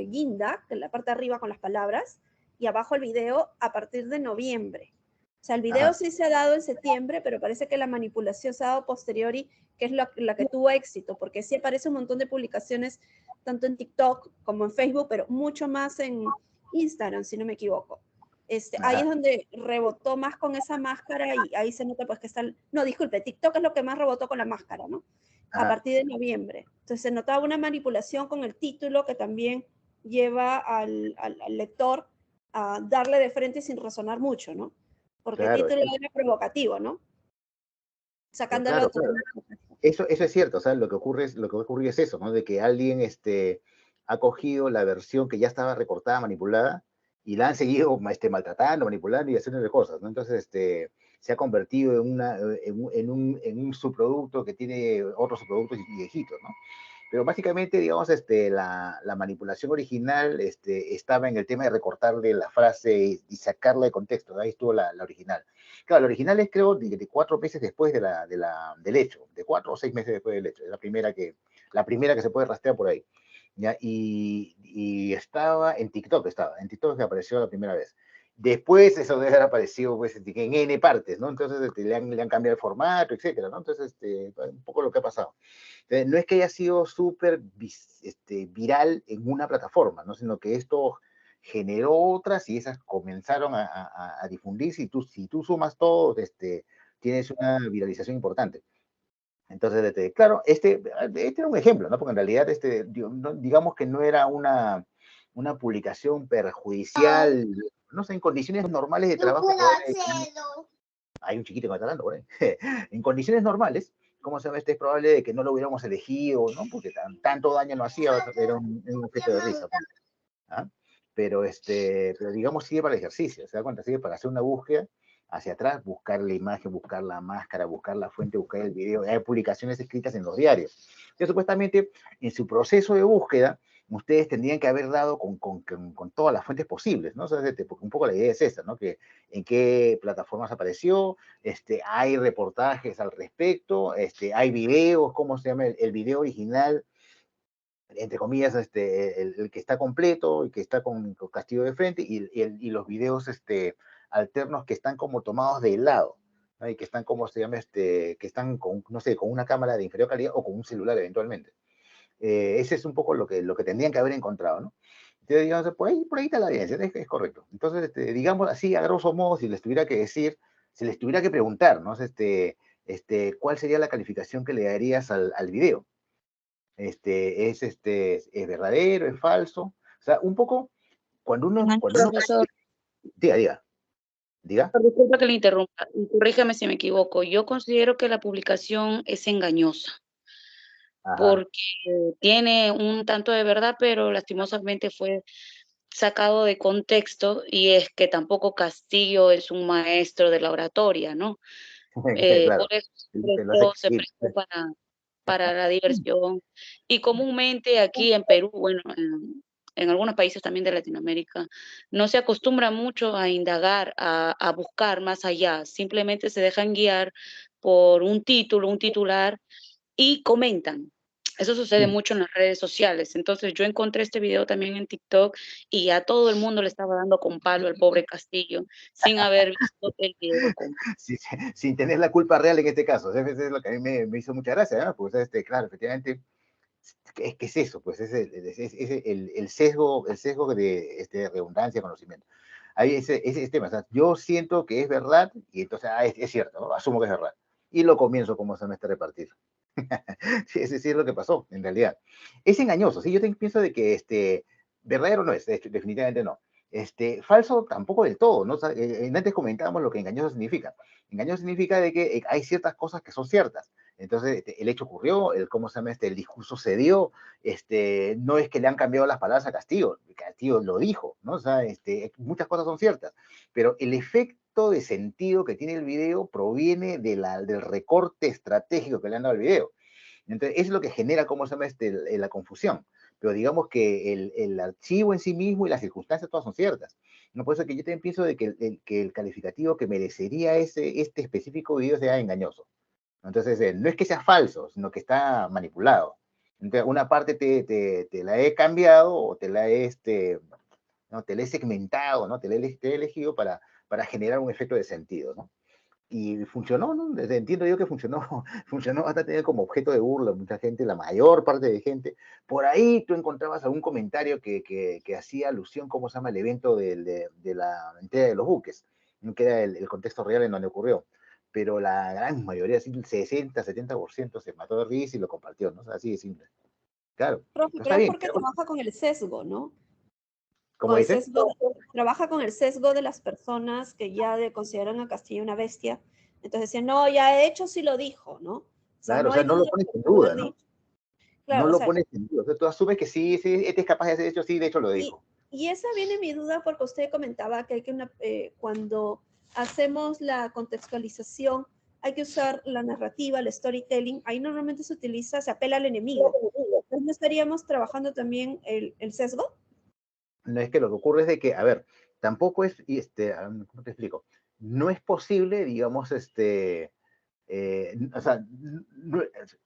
guinda, en la parte de arriba con las palabras, y abajo el video a partir de noviembre. O sea, el video Ajá. sí se ha dado en septiembre, pero parece que la manipulación se ha dado posteriori, que es la que tuvo éxito, porque sí aparece un montón de publicaciones, tanto en TikTok como en Facebook, pero mucho más en Instagram, si no me equivoco. Ahí es donde rebotó más con esa máscara y ahí se nota pues que está, no, disculpe, TikTok es lo que más rebotó con la máscara, ¿no? A partir de noviembre. Entonces se notaba una manipulación con el título que también lleva al lector a darle de frente sin razonar mucho, ¿no? Porque el título era provocativo, ¿no? Sacándolo claro. Eso es cierto, o sea, lo que ocurre es eso, ¿no? De que alguien ha cogido la versión que ya estaba recortada, manipulada, y la han seguido maltratando, manipulando y haciendo cosas, ¿no? Entonces, se ha convertido en un subproducto que tiene otros subproductos viejitos, ¿no? Pero básicamente, digamos, la manipulación original estaba en el tema de recortarle la frase y sacarla de contexto, ¿no? Ahí estuvo la original. Claro, la original es, creo, de 4 meses después del hecho, de 4 o 6 meses después del hecho, es la primera que se puede rastrear por ahí. ¿Ya? Y estaba en TikTok que apareció la primera vez. Después eso debe haber aparecido pues, en N partes, ¿no? Entonces le han cambiado el formato, etcétera, ¿no? Entonces, un poco lo que ha pasado. Entonces, no es que haya sido súper viral en una plataforma, ¿no? Sino que esto generó otras y esas comenzaron a difundirse y si tú sumas todo, tienes una viralización importante. Entonces, claro, este era un ejemplo, ¿no? Porque en realidad, digamos que no era una publicación perjudicial, no sé, en condiciones normales de trabajo. Hay un chiquito que está hablando por ahí. En condiciones normales, ¿cómo se llama? Es probable de que no lo hubiéramos elegido, ¿no? Porque tanto daño no hacía, era un objeto de risa. ¿Ah? Pero digamos, sigue para el ejercicio, ¿se da cuenta? Sigue para hacer una búsqueda hacia atrás, buscar la imagen, buscar la máscara, buscar la fuente, buscar el video. Hay publicaciones escritas en los diarios. Entonces, supuestamente, en su proceso de búsqueda, ustedes tendrían que haber dado con todas las fuentes posibles, ¿no? O sea, porque un poco la idea es esa, ¿no? Que en qué plataformas apareció, hay reportajes al respecto, hay videos, ¿cómo se llama? El video original, entre comillas, el que está completo y que está con Castillo de frente y los videos alternos que están como tomados de lado, ¿no? Y que están, como se llama, que están con, no sé, con una cámara de inferior calidad o con un celular eventualmente. Ese es un poco lo que tendrían que haber encontrado, ¿no? Entonces, digamos, por ahí está la evidencia, es correcto. Entonces, digamos así, a grosso modo, si les tuviera que decir, si les tuviera que preguntar, ¿no? ¿Cuál sería la calificación que le darías al video? ¿Es verdadero, es falso? O sea, un poco, cuando uno... Profesor, Diga. disculpa que le interrumpa, y corrígame si me equivoco. Yo considero que la publicación es engañosa. Ajá. Porque tiene un tanto de verdad, pero lastimosamente fue sacado de contexto, y es que tampoco Castillo es un maestro de la oratoria, ¿no? Claro. Por eso se prestó para la diversión. Y comúnmente aquí en Perú, bueno, en algunos países también de Latinoamérica, no se acostumbra mucho a indagar, a buscar más allá. Simplemente se dejan guiar por un título, un titular, y comentan. Eso sucede mucho en las redes sociales. Entonces yo encontré este video también en TikTok y a todo el mundo le estaba dando con palo al pobre Castillo sin haber visto el video completo. Sin tener la culpa real en este caso. Eso es lo que a mí me hizo mucha gracia, ¿no? Pues claro, efectivamente, ¿qué es eso? Pues es el sesgo de redundancia, conocimiento. Ahí ese tema. O sea, yo siento que es verdad y entonces es cierto, ¿no? Asumo que es verdad. Y lo comienzo como se me está repartido. Sí, ese sí es lo que pasó, en realidad. Es engañoso, ¿sí? Yo pienso de que verdadero no es, definitivamente no. Falso tampoco del todo, ¿no? O sea, antes comentábamos lo que engañoso significa. Engañoso significa de que hay ciertas cosas que son ciertas. Entonces, el hecho ocurrió, ¿cómo se llama? El discurso se dio, no es que le han cambiado las palabras a Castillo lo dijo, ¿no? O sea, muchas cosas son ciertas, pero el efecto de sentido que tiene el video proviene del recorte estratégico que le han dado al video. Entonces, eso es lo que genera, ¿cómo se llama? La confusión. Pero digamos que el archivo en sí mismo y las circunstancias todas son ciertas. ¿No? Por eso que yo también pienso de que el calificativo que merecería este específico video sea engañoso. Entonces, no es que sea falso, sino que está manipulado. Entonces, una parte te la he cambiado o te la he, ¿no? Te la he segmentado, ¿no? Te la he elegido para generar un efecto de sentido, ¿no? Y funcionó, ¿no? Entiendo yo que funcionó, funcionó hasta tener como objeto de burla mucha gente, la mayor parte de gente. Por ahí tú encontrabas algún comentario que hacía alusión, ¿cómo se llama? El evento de la entrega de los buques, ¿no? Que era el contexto real en donde ocurrió. Pero la gran mayoría, así, el 60, 70% se mató de risa y lo compartió, ¿no? O sea, así de simple. Claro, Profe, no pero está es bien. porque trabaja con el sesgo, ¿no? ¿Cómo Con el dices? sesgo, trabaja con el sesgo de las personas que ya consideran a Castillo una bestia. Entonces decían, no, ya de hecho sí lo dijo, ¿no? O sea, Claro, no o sea, hay no lo duda pones de en haber duda, ¿no? dicho. No Claro, o lo sea, pones en duda. O sea, tú asumes que sí, sí, este es capaz de hacer hecho, sí, de hecho lo dijo. y esa viene mi duda porque usted comentaba que hay que cuando hacemos la contextualización hay que usar la narrativa, el storytelling. Ahí normalmente se utiliza, se apela al enemigo. Entonces, ¿no estaríamos trabajando también el sesgo? No, es que lo que ocurre es de que, a ver, tampoco es, ¿cómo te explico? No es posible, digamos, o sea,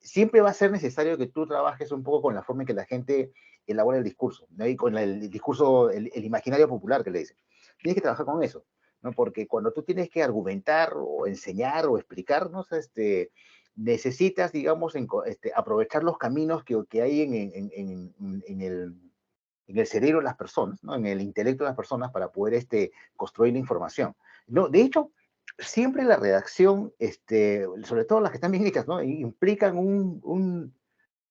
siempre va a ser necesario que tú trabajes un poco con la forma en que la gente elabora el discurso, ¿no? Y con el discurso, el imaginario popular que le dicen. Tienes que trabajar con eso, ¿no? Porque cuando tú tienes que argumentar o enseñar o explicar, ¿no? O sea, necesitas, digamos, aprovechar los caminos que hay en el cerebro de las personas, ¿no? En el intelecto de las personas para poder construir la información. No, de hecho, siempre la redacción, sobre todo las que están bien hechas, ¿no? Implican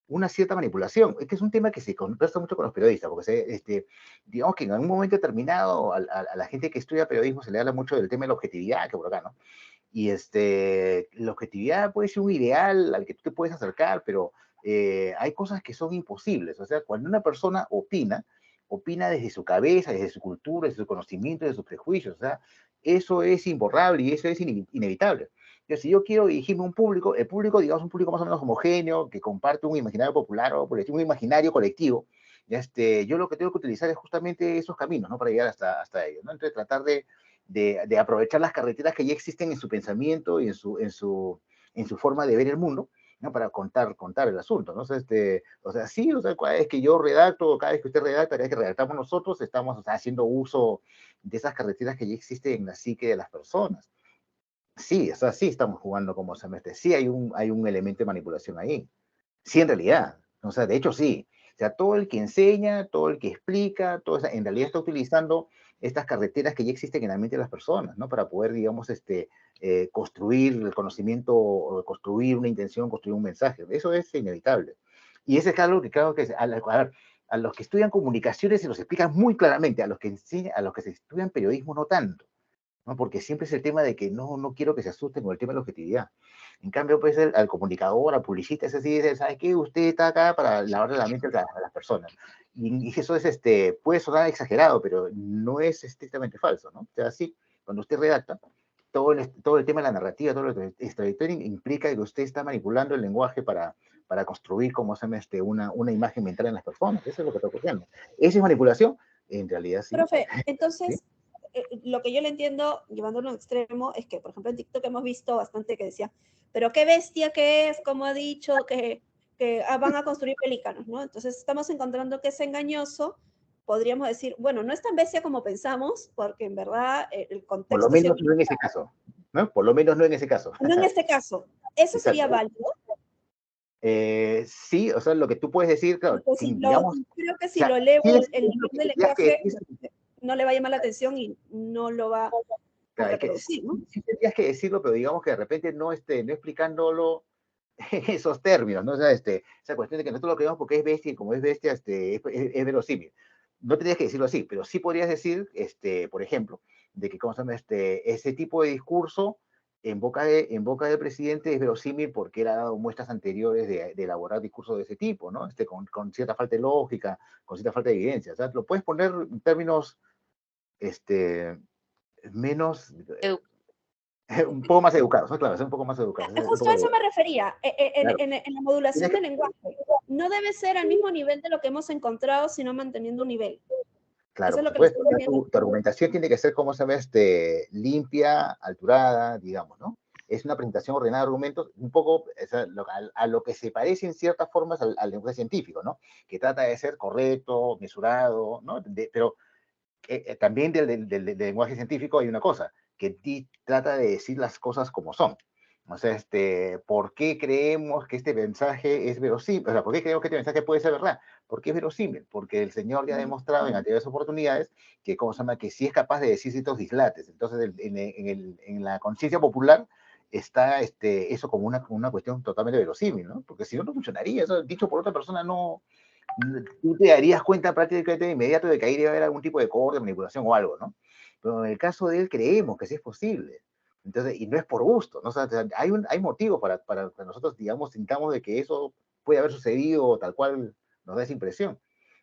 una cierta manipulación. Es que es un tema que se conversa mucho con los periodistas, porque digamos que en algún momento determinado a la gente que estudia periodismo se le habla mucho del tema de la objetividad, que por acá, ¿no? Y la objetividad puede ser un ideal al que tú te puedes acercar, pero hay cosas que son imposibles. O sea, cuando una persona opina desde su cabeza, desde su cultura, desde su conocimiento, desde sus prejuicios. O sea, eso es imborrable y eso es inevitable. Entonces, si yo quiero dirigirme a un público, el público, digamos, un público más o menos homogéneo, que comparte un imaginario popular o por decir, un imaginario colectivo, yo lo que tengo que utilizar es justamente esos caminos, ¿no? Para llegar hasta ellos, ¿no? Entonces, tratar de aprovechar las carreteras que ya existen en su pensamiento y en su forma de ver el mundo, ¿no? Para contar el asunto, ¿no? O sea, sí, o sea, cada vez que yo redacto, cada vez que usted redacta, cada vez que redactamos nosotros, estamos, o sea, haciendo uso de esas carreteras que ya existen en la psique de las personas. Sí, o sea, sí estamos jugando como semestre, sí hay un elemento de manipulación ahí. Sí, en realidad, o sea, de hecho sí. O sea, todo el que enseña, todo el que explica, en realidad está utilizando estas carreteras que ya existen en la mente de las personas, ¿no? Para poder, digamos, construir el conocimiento, o construir una intención, construir un mensaje. Eso es inevitable. Y ese es algo que creo que, a ver, a los que estudian comunicaciones se los explican muy claramente, a los que se estudian periodismo no tanto, ¿no? Porque siempre es el tema de que no quiero que se asusten con el tema de la objetividad. En cambio, pues al comunicador, al publicista, ese sí dice, ¿sabe qué? Usted está acá para lavarle la mente a las personas. Y eso es, puede sonar exagerado, pero no es estrictamente falso, ¿no? O sea, sí, cuando usted redacta, todo el tema de la narrativa, todo el storytelling implica que usted está manipulando el lenguaje para construir, como se llama, una imagen mental en las personas. Eso es lo que está ocurriendo. ¿Esa es manipulación? En realidad sí. Profe, entonces, ¿Sí? lo que yo le entiendo, llevándolo a un extremo, es que, por ejemplo, en TikTok hemos visto bastante que decía, pero qué bestia que es, como ha dicho, que van a construir pelícanos, ¿no? Entonces estamos encontrando que es engañoso. Podríamos decir, bueno, no es tan bestia como pensamos, porque en verdad el Por lo contexto... menos no en ese caso, ¿no? Por lo menos no en ese caso. No en este caso. ¿Eso sería Exacto. válido? Sí, o sea, lo que tú puedes decir, claro, digamos, creo que si o sea, lo elevo sí el nivel del lenguaje, no le va a llamar la atención y no lo va a claro, reproducir, ¿no? sí tendrías que decirlo, pero digamos que de repente no explicándolo en esos términos, ¿no? O sea, esa cuestión de que nosotros lo creemos porque es bestia y como es bestia, es verosímil. No tendrías que decirlo así, pero sí podrías decir, por ejemplo, de que, ¿cómo se llama? Ese tipo de discurso en boca del presidente es verosímil porque él ha dado muestras anteriores de elaborar discursos de ese tipo, ¿no? Con cierta falta de lógica, con cierta falta de evidencia. O sea, lo puedes poner en términos, menos, un poco más educados, ¿no? Claro, ser un poco más educados. Justo a eso me refería, claro. en la modulación del lenguaje. No debe ser al mismo nivel de lo que hemos encontrado, sino manteniendo un nivel. Claro, Eso es por lo que supuesto. Tu argumentación tiene que ser, como se ve, limpia, alturada, digamos, ¿no? Es una presentación ordenada de argumentos, un poco o sea, a lo que se parece en ciertas formas al lenguaje científico, ¿no? Que trata de ser correcto, mesurado, ¿no? Pero también del lenguaje científico hay una cosa, que trata de decir las cosas como son. O sea, ¿por qué creemos que este mensaje es verosímil? O sea, ¿por qué creemos que este mensaje puede ser verdad? Porque es verosímil, porque el Señor ya ha demostrado en anteriores oportunidades que, ¿cómo se llama?, que sí es capaz de decir ciertos dislates. Entonces, en la conciencia popular está eso como una cuestión totalmente verosímil, ¿no? Porque si no, no funcionaría. Eso dicho por otra persona, no, tú te darías cuenta prácticamente de inmediato de que ahí debe haber algún tipo de cohorte, de manipulación o algo, ¿no? Pero en el caso de él creemos que sí es posible. Entonces, y no es por gusto, ¿no? O sea, hay motivos para que nosotros, digamos, sintamos de que eso puede haber sucedido o tal cual nos da esa impresión.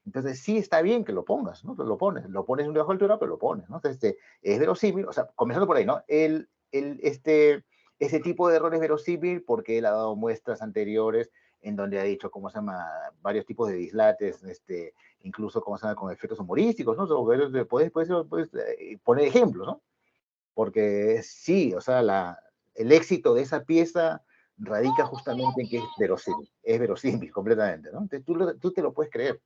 Entonces, sí está bien que lo pongas, ¿no? Lo pones en un debajo de altura, pero lo pones, ¿no? Entonces, es verosímil, o sea, comenzando por ahí, ¿no? Ese tipo de error es verosímil porque él ha dado muestras anteriores en donde ha dicho, ¿cómo se llama?, varios tipos de dislates, incluso, ¿cómo se llama?, con efectos humorísticos, ¿no? Puedes poner ejemplos, ¿no? Porque sí, o sea, el éxito de esa pieza radica justamente en que es verosímil completamente, ¿no? Entonces tú te lo puedes creer.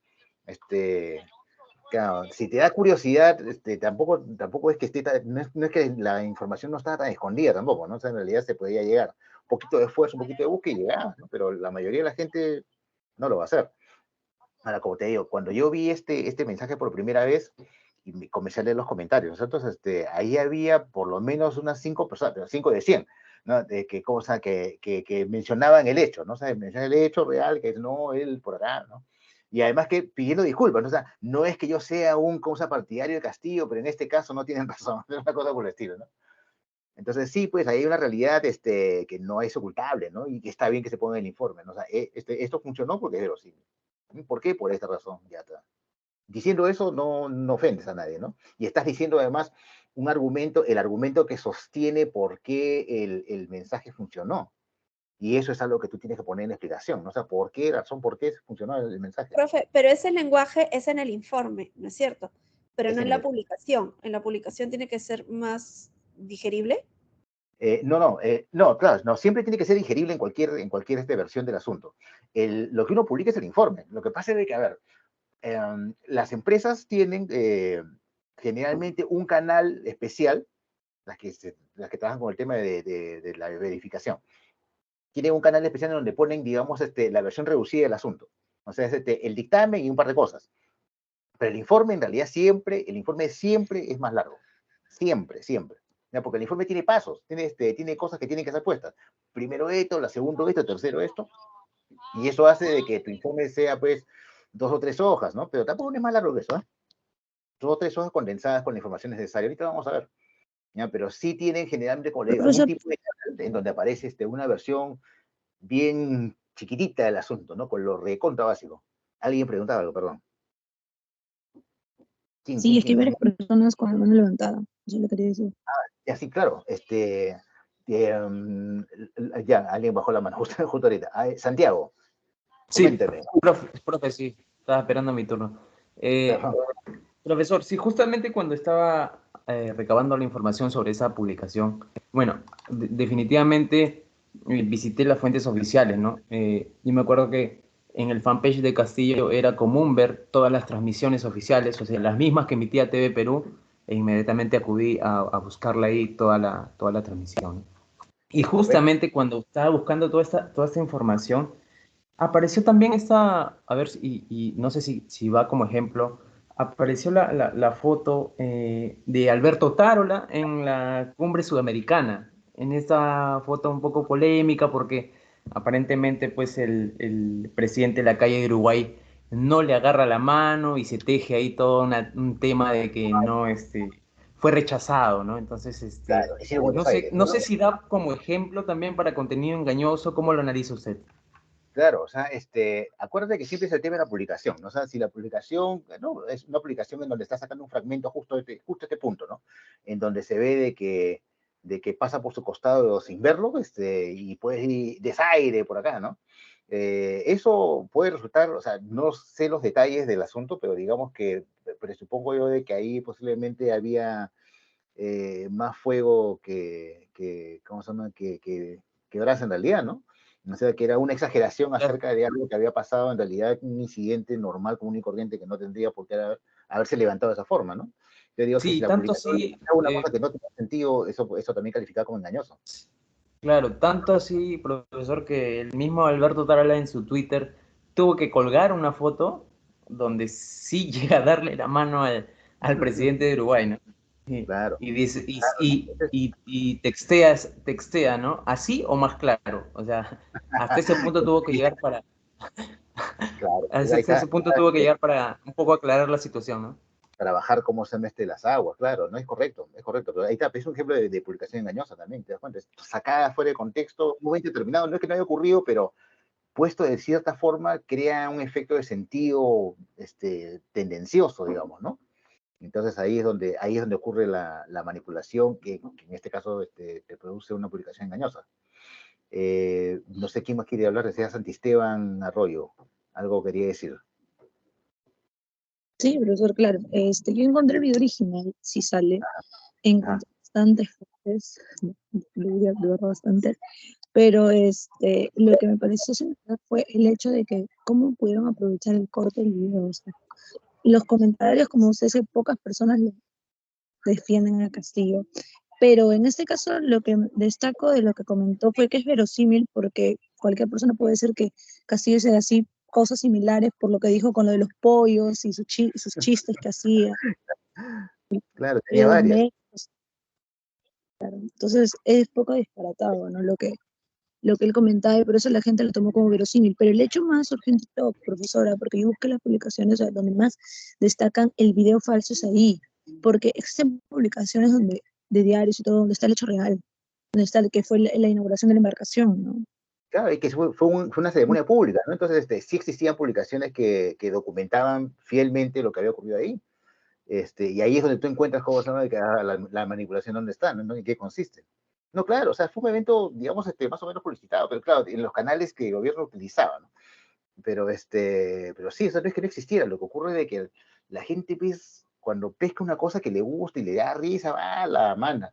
Claro, si te da curiosidad, tampoco es que no es que la información no está tan escondida tampoco, ¿no? O sea, en realidad se podría llegar. Un poquito de esfuerzo, un poquito de búsqueda y llegar, ¿no? Pero la mayoría de la gente no lo va a hacer. Ahora, como te digo, cuando yo vi este mensaje por primera vez, y me comencé a leer los comentarios, ¿no? Entonces, ahí había por lo menos unas 5 personas, pero 5 de 100, ¿no? Que mencionaban el hecho, ¿no? O sea, mencionaban el hecho real, que no, él por acá, ¿no? Y además que pidiendo disculpas, ¿no? O sea, no es que yo sea un cosa partidario de Castillo, pero en este caso no tienen razón, es una cosa por el estilo, ¿no? Entonces, sí, pues ahí hay una realidad que no es ocultable, ¿no? Y que está bien que se ponga en el informe, ¿no? O sea, esto funcionó porque es verosímil. ¿Por qué? Por esta razón, ya está. Diciendo eso no ofendes a nadie, ¿no? Y estás diciendo además el argumento que sostiene por qué el mensaje funcionó. Y eso es algo que tú tienes que poner en explicación, ¿no? O sea, ¿por qué funcionó el mensaje? Profe, pero ese lenguaje es en el informe, ¿no es cierto? Pero no en la el... publicación. En la publicación tiene que ser más digerible. No, claro, no, siempre tiene que ser digerible en cualquier versión del asunto. Lo que uno publica es el informe. Lo que pasa es que, a ver, las empresas tienen generalmente un canal especial, las que trabajan con el tema de la verificación. Tienen un canal especial en donde ponen, digamos, la versión reducida del asunto. O sea, es el dictamen y un par de cosas. Pero el informe, en realidad, siempre es más largo. Siempre. ¿Ya? Porque el informe tiene pasos, tiene cosas que tienen que ser puestas. Primero esto, la segundo esto, tercero esto. Y eso hace de que tu informe sea, pues, 2 o 3 hojas, ¿no? Pero tampoco es más largo que eso, ¿eh? 2 o 3 hojas condensadas con la información necesaria. Ahorita vamos a ver. ¿Ya? Pero sí tienen generalmente, como le digo, algún tipo de canal en donde aparece una versión bien chiquitita del asunto, ¿no? Con lo recontra básico. Alguien preguntaba algo, perdón. Sí, es que hay varias personas con la mano levantada. Yo le quería decir. Ya, sí, claro. Ya, alguien bajó la mano justo ahorita. Santiago. Sí, profe, sí. Estaba esperando mi turno. Profesor, sí, justamente cuando estaba recabando la información sobre esa publicación, bueno, definitivamente visité las fuentes oficiales, ¿no? Y me acuerdo que en el fanpage de Castillo era común ver todas las transmisiones oficiales, o sea, las mismas que emitía TV Perú, e inmediatamente acudí a buscarla ahí toda la transmisión. Y justamente cuando estaba buscando toda esta información, apareció también a ver, y no sé si va como ejemplo, apareció la foto de Alberto Tarola en la cumbre sudamericana, en esta foto un poco polémica porque aparentemente pues el presidente de la calle de Uruguay no le agarra la mano y se teje ahí todo un tema de que no, fue rechazado, ¿no? Entonces, claro, no sé si da como ejemplo también para contenido engañoso, ¿cómo lo analiza usted? Claro, o sea, acuérdate que siempre es el tema de la publicación, ¿no? O sea, si la publicación, no, es una publicación en donde está sacando un fragmento justo este punto, ¿no? En donde se ve de que pasa por su costado sin verlo, y puede ir desaire por acá, ¿no? Eso puede resultar, o sea, no sé los detalles del asunto, pero digamos que presupongo yo de que ahí posiblemente había más fuego ¿cómo se llama? Que brasa en realidad, ¿no? O sea, que era una exageración acerca de algo que había pasado, en realidad un incidente normal, común y corriente que no tendría por qué haberse levantado de esa forma, ¿no? Yo digo que Sí, si la tanto publicación así, es una cosa que no tiene sentido, eso también califica como engañoso. claro, tanto así, profesor, que el mismo Alberto Tarala en su Twitter tuvo que colgar una foto donde sí llega a darle la mano al presidente de Uruguay, ¿no? Claro. Y dice, Claro, y textea, ¿no? Así o más claro. O sea, hasta ese punto tuvo que llegar para, claro, hasta ahí está, ese punto tuvo que llegar para un poco aclarar la situación, ¿no? trabajar cómo se mete las aguas, claro, no es correcto, pero ahí está, es un ejemplo de publicación engañosa también, te das cuenta, es sacada fuera de contexto, un momento determinado, no es que no haya ocurrido, pero puesto de cierta forma crea un efecto de sentido tendencioso, digamos, ¿no? Entonces ahí es donde ocurre la manipulación que en este caso te produce una publicación engañosa. No sé quién más quiere hablar, decía Santisteban Arroyo, algo quería decir. Sí, profesor, claro. Yo encontré el video original, sí sale. Encontré bastantes fuentes, lo voy a dudar bastante, pero lo que me pareció central fue el hecho de que cómo pudieron aprovechar el corte del video. O sea, los comentarios, como usted dice, pocas personas lo defienden a Castillo, pero en este caso lo que destaco de lo que comentó fue que es verosímil porque cualquier persona puede decir que Castillo sea así cosas similares por lo que dijo con lo de los pollos y sus chistes que hacía. Claro, tenía varias. Claro, entonces es poco disparatado, ¿no? Lo que él comentaba y por eso la gente lo tomó como verosímil. Pero el hecho más surgió en TikTok, profesora, porque yo busqué las publicaciones donde más destacan el video falso es ahí, porque existen publicaciones de diarios y todo, donde está el hecho real, donde está el que fue la inauguración de la embarcación, ¿no? Claro, y que fue una ceremonia pública, ¿no? Entonces, sí existían publicaciones que documentaban fielmente lo que había ocurrido ahí. Y ahí es donde tú encuentras cómo se llama la manipulación, dónde está, ¿no? ¿En qué consiste? No, claro, o sea, fue un evento, digamos, más o menos publicitado, pero claro, en los canales que el gobierno utilizaba, ¿no? Pero sí, eso no es que no existiera, lo que ocurre es de que la gente, pues, cuando pesca una cosa que le gusta y le da risa, va, la manda.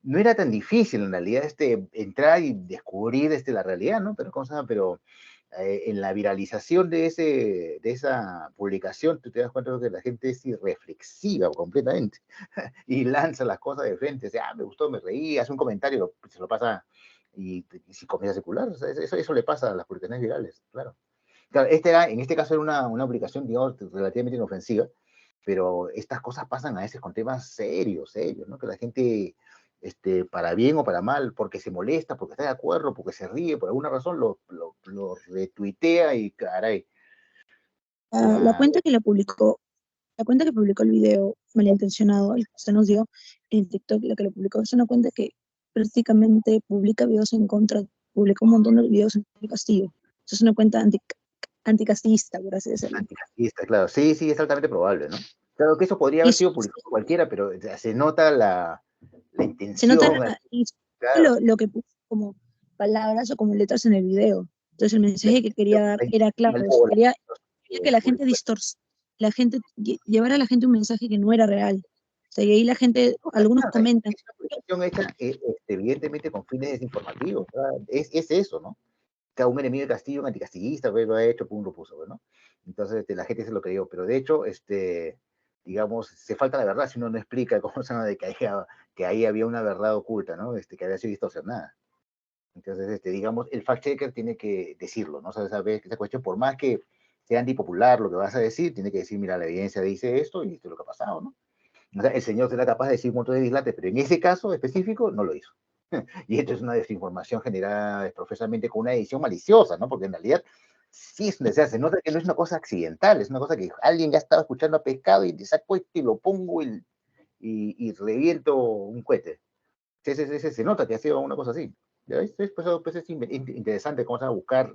No era tan difícil, en realidad, entrar y descubrir la realidad, ¿no? Pero, ¿cómo se llama? Pero en la viralización de esa publicación, tú te das cuenta de que la gente es irreflexiva completamente y lanza las cosas de frente, o sea, me gustó, me reí, hace un comentario, se lo pasa y si comienza a circular, o sea, eso le pasa a las publicaciones virales, claro. Claro, en este caso era una publicación, digamos, relativamente inofensiva, pero estas cosas pasan a veces con temas serios, ¿no? Que la gente, para bien o para mal, porque se molesta, porque está de acuerdo, porque se ríe, por alguna razón lo retuitea y caray. La cuenta que publicó el video malintencionado, el que usted nos dio en TikTok, la que lo publicó, es una cuenta que prácticamente publica videos publica un montón de videos en Castillo. Es una cuenta anticastillista, por así decirlo. Anticastillista, claro. Sí, es altamente probable, ¿no? Claro que eso podría haber sido publicado cualquiera, pero se nota la intención. Se nota claro. lo que puso como palabras o como letras en el video. Entonces el mensaje que quería dar era claro, quería que la gente llevara a la gente un mensaje que no era real. O sea, y ahí la gente, algunos comentan. Es una publicación hecha, evidentemente, con fines desinformativos. Es eso, ¿no? Cada un enemigo de Castillo, un anticastillista, pues, lo ha hecho, pum, lo puso, ¿no? Entonces, la gente se lo creyó. Pero de hecho, digamos, se falta la verdad si uno no explica cómo se llama de que ahí había una verdad oculta, ¿no? Que había sido distorsionada. Entonces, digamos, el fact-checker tiene que decirlo, ¿no? O sea, sabes que esa cuestión, por más que sea antipopular lo que vas a decir, tiene que decir, mira, la evidencia dice esto y esto es lo que ha pasado, ¿no? O sea, el señor será capaz de decir un montón de dislates, pero en ese caso específico no lo hizo. Y esto es una desinformación generada profesamente con una edición maliciosa, ¿no? Porque en realidad sí es donde se nota que no es una cosa accidental, es una cosa que alguien ya estaba escuchando a Pescado y saco y lo pongo y reviento un cohete. Se nota que ha sido una cosa así. ¿Ya ves? Pues es interesante cómo se va a buscar,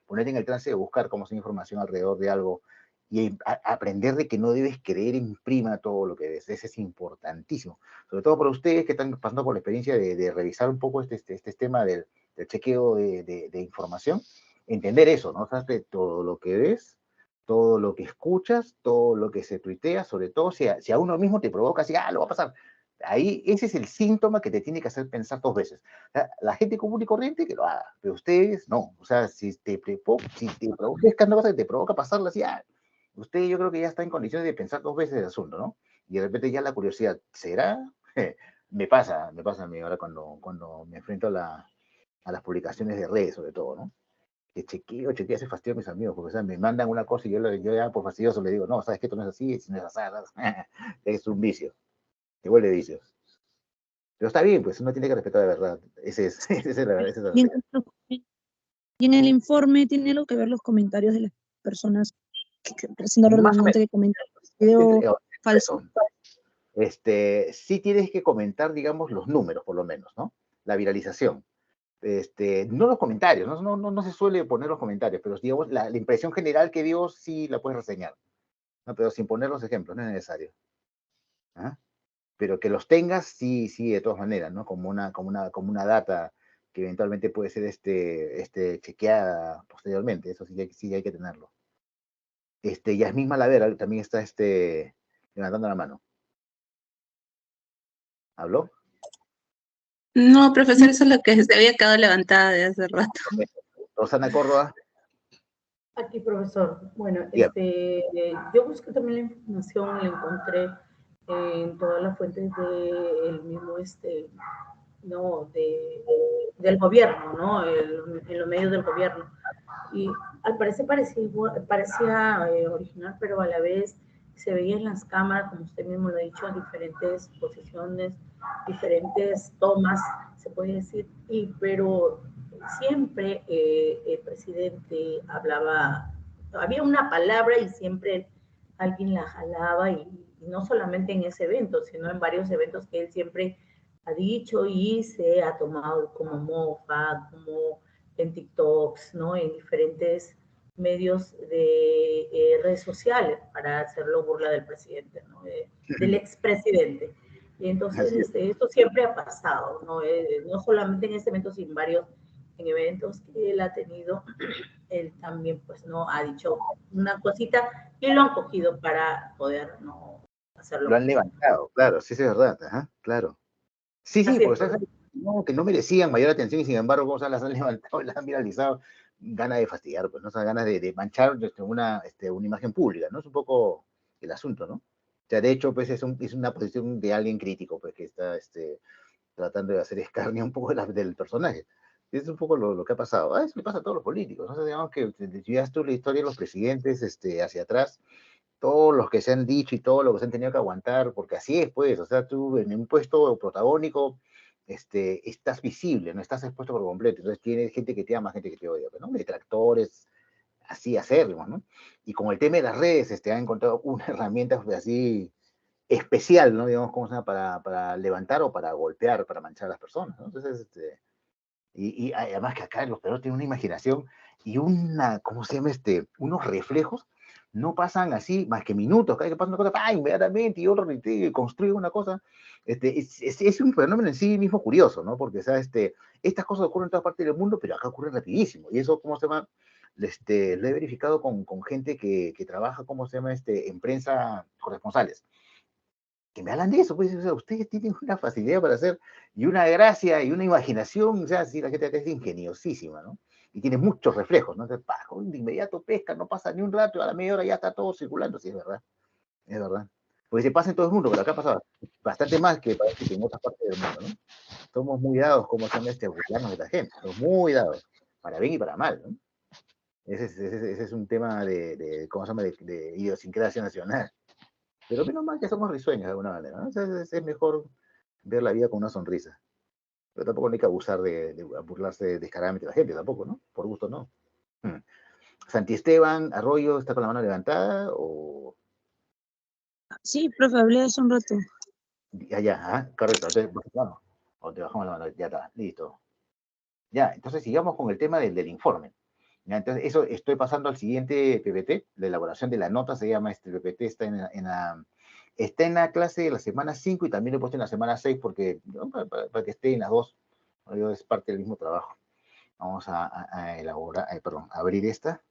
ponerte en el trance de buscar cómo se información alrededor de algo y aprender de que no debes creer en prima todo lo que ves. Eso es importantísimo. Sobre todo para ustedes que están pasando por la experiencia de revisar un poco este tema del chequeo de información, entender eso, ¿no? O sea, de todo lo que ves, todo lo que escuchas, todo lo que se tuitea, sobre todo si a uno mismo te provoca así, lo va a pasar. Ahí ese es el síntoma que te tiene que hacer pensar dos veces. O sea, la gente común y corriente que lo haga, pero ustedes no. O sea, si te provoca cosa que te provoca pasarla así, usted yo creo que ya está en condiciones de pensar dos veces el asunto, ¿no? y de repente ya la curiosidad, ¿será? Me pasa a mí ahora cuando me enfrento a las publicaciones de redes, sobre todo, ¿no? Que chequeo ese fastidio a mis amigos, porque o sea, me mandan una cosa y yo ya por fastidioso le digo, no, sabes que esto no es así, no es así, es un vicio, te vuelve vicio. Pero está bien, pues uno tiene que respetar la verdad, esa es la realidad. Y en el informe tiene algo que ver los comentarios de las personas haciendo redundante que comentan video falso. Sí tienes que comentar, digamos, los números, por lo menos, ¿no? La viralización. No los comentarios, no se suele poner los comentarios, pero digamos, la impresión general que dio sí la puedes reseñar, ¿no? Pero sin poner los ejemplos, no es necesario. ¿Ah? Pero que los tengas, sí, de todas maneras, ¿no? Como una data que eventualmente puede ser chequeada posteriormente, eso sí hay que tenerlo. Yasmín Malavera también está levantando la mano. ¿Habló? No, profesor, eso es lo que se había quedado levantada de hace rato. Rosana Córdoba. Aquí, profesor. Bueno, Bien. yo busqué también la información, la encontré en todas las fuentes del mismo, del gobierno, ¿no? En los medios del gobierno. Y al parecer parecía original, pero a la vez se veía en las cámaras, como usted mismo lo ha dicho, diferentes posiciones, diferentes tomas, se puede decir, pero siempre el presidente hablaba, había una palabra y siempre alguien la jalaba, y no solamente en ese evento, sino en varios eventos que él siempre ha dicho y se ha tomado como mofa, como en TikToks, ¿no? En diferentes medios de redes sociales para hacerlo burla del presidente, ¿no? Del expresidente. Y entonces esto siempre ha pasado, ¿no? No solamente en este evento, sino en eventos que él ha tenido, él también pues no ha dicho una cosita y lo han cogido para poder no hacerlo. Lo han levantado, claro, sí, es verdad, ajá, claro. Sí, pues que no merecían mayor atención y sin embargo, ¿cómo se las han levantado, las han viralizado? Ganas de fastidiar, pues, ¿no? O sea, ganas de manchar una imagen pública, ¿no? Es un poco el asunto, ¿no? O sea, de hecho, pues es una posición de alguien crítico, pues, que está tratando de hacer escarnio un poco del personaje. Es un poco lo que ha pasado. Eso le pasa a todos los políticos, ¿no? O sea, digamos que si ya tú la historia de los presidentes hacia atrás, todos los que se han dicho y todo lo que se han tenido que aguantar, porque así es, pues, o sea, tú en un puesto protagónico, estás visible, no estás expuesto por completo, entonces tienes gente que te ama, gente que te odia, ¿no? Detractores, así acérrimos, ¿no? Y con el tema de las redes, han encontrado una herramienta así especial, ¿no? Digamos, ¿cómo se llama? Para levantar o para golpear, para manchar a las personas, ¿no? Entonces, y además que acá los peruanos tienen una imaginación y ¿cómo se llama? Unos reflejos, no pasan así más que minutos, cada vez que pasa una cosa, ¡pah! Inmediatamente, y otro construye una cosa. Es un fenómeno en sí mismo curioso, ¿no? Porque, o sea, estas cosas ocurren en todas partes del mundo, pero acá ocurren rapidísimo. Y eso, ¿cómo se llama? Lo he verificado con gente que trabaja, ¿cómo se llama? En prensa corresponsales. Que me hablan de eso, pues, o sea, ustedes tienen una facilidad para hacer, y una gracia, y una imaginación, o sea, sí, la gente acá es ingeniosísima, ¿no? Y tiene muchos reflejos, ¿no? Entonces, de inmediato pesca, no pasa ni un rato, a la media hora ya está todo circulando, sí, es verdad. Porque se pasa en todo el mundo, pero acá pasa bastante más que parece que en otras partes del mundo, ¿no? Somos muy dados, como se llama, burlarnos de la gente, somos muy dados, para bien y para mal, ¿no? Ese es un tema ¿cómo se llama?, de idiosincrasia nacional. Pero menos mal que somos risueños de alguna manera, ¿no? O sea, es mejor ver la vida con una sonrisa. Pero tampoco no hay que abusar de burlarse descaradamente de la gente, tampoco, ¿no? Por gusto, no. Santi Esteban Arroyo, ¿está con la mano levantada o...? Sí, profe, hablé hace un rato. Ya, correcto. Entonces, vamos. O te bajamos la mano, ya está, listo. Ya, entonces sigamos con el tema del informe. Ya, entonces, eso estoy pasando al siguiente PPT, la elaboración de la nota, se llama PPT, está en la clase de la semana 5 y también lo he puesto en la semana 6 porque, ¿no? para que esté en las dos, es parte del mismo trabajo. Vamos a elaborar, a abrir esta.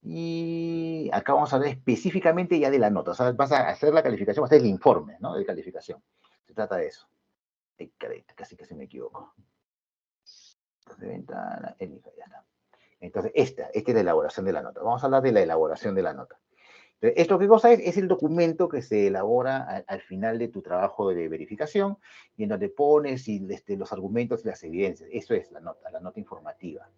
Y acá vamos a ver específicamente ya de la nota, o sea, vas a hacer la calificación, vas a hacer el informe, ¿no? De calificación. Se trata de eso. Casi me equivoco. Entonces, ventana, ya está. Entonces, esta es la elaboración de la nota. Vamos a hablar de la elaboración de la nota. ¿Esto qué cosa es? Es el documento que se elabora al final de tu trabajo de verificación y en donde pones los argumentos y las evidencias. Eso es la nota informativa.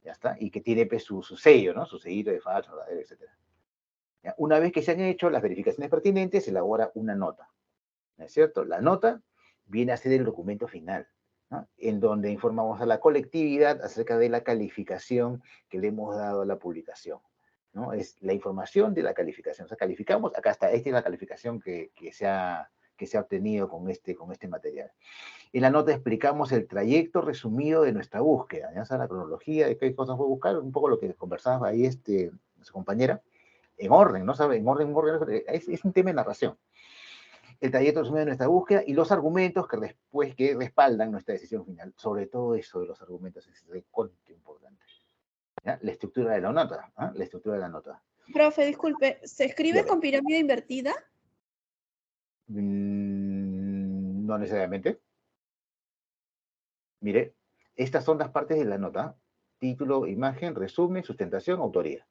¿Ya está? Y que tiene pues, su sello, ¿no? Su sellito de falso, verdadero, etc. ¿Ya? Una vez que se han hecho las verificaciones pertinentes, se elabora una nota. ¿No es cierto? La nota viene a ser el documento final, ¿no? En donde informamos a la colectividad acerca de la calificación que le hemos dado a la publicación, ¿no? Es la información de la calificación. O sea, calificamos, acá está, esta es la calificación que se ha obtenido con este material. En la nota explicamos el trayecto resumido de nuestra búsqueda, ya sea la cronología de qué cosas fue buscar, un poco lo que conversaba ahí su compañera, en orden, ¿no? ¿Sabe? En orden, es un tema de narración. El trayecto resumido de nuestra búsqueda y los argumentos que respaldan nuestra decisión final. Sobre todo eso de los argumentos es recontra importante. ¿Ya? La estructura de la nota, ¿eh? La estructura de la nota. Profe, disculpe, ¿se escribe con pirámide invertida? No necesariamente. Mire, estas son las partes de la nota. Título, imagen, resumen, sustentación, autoría.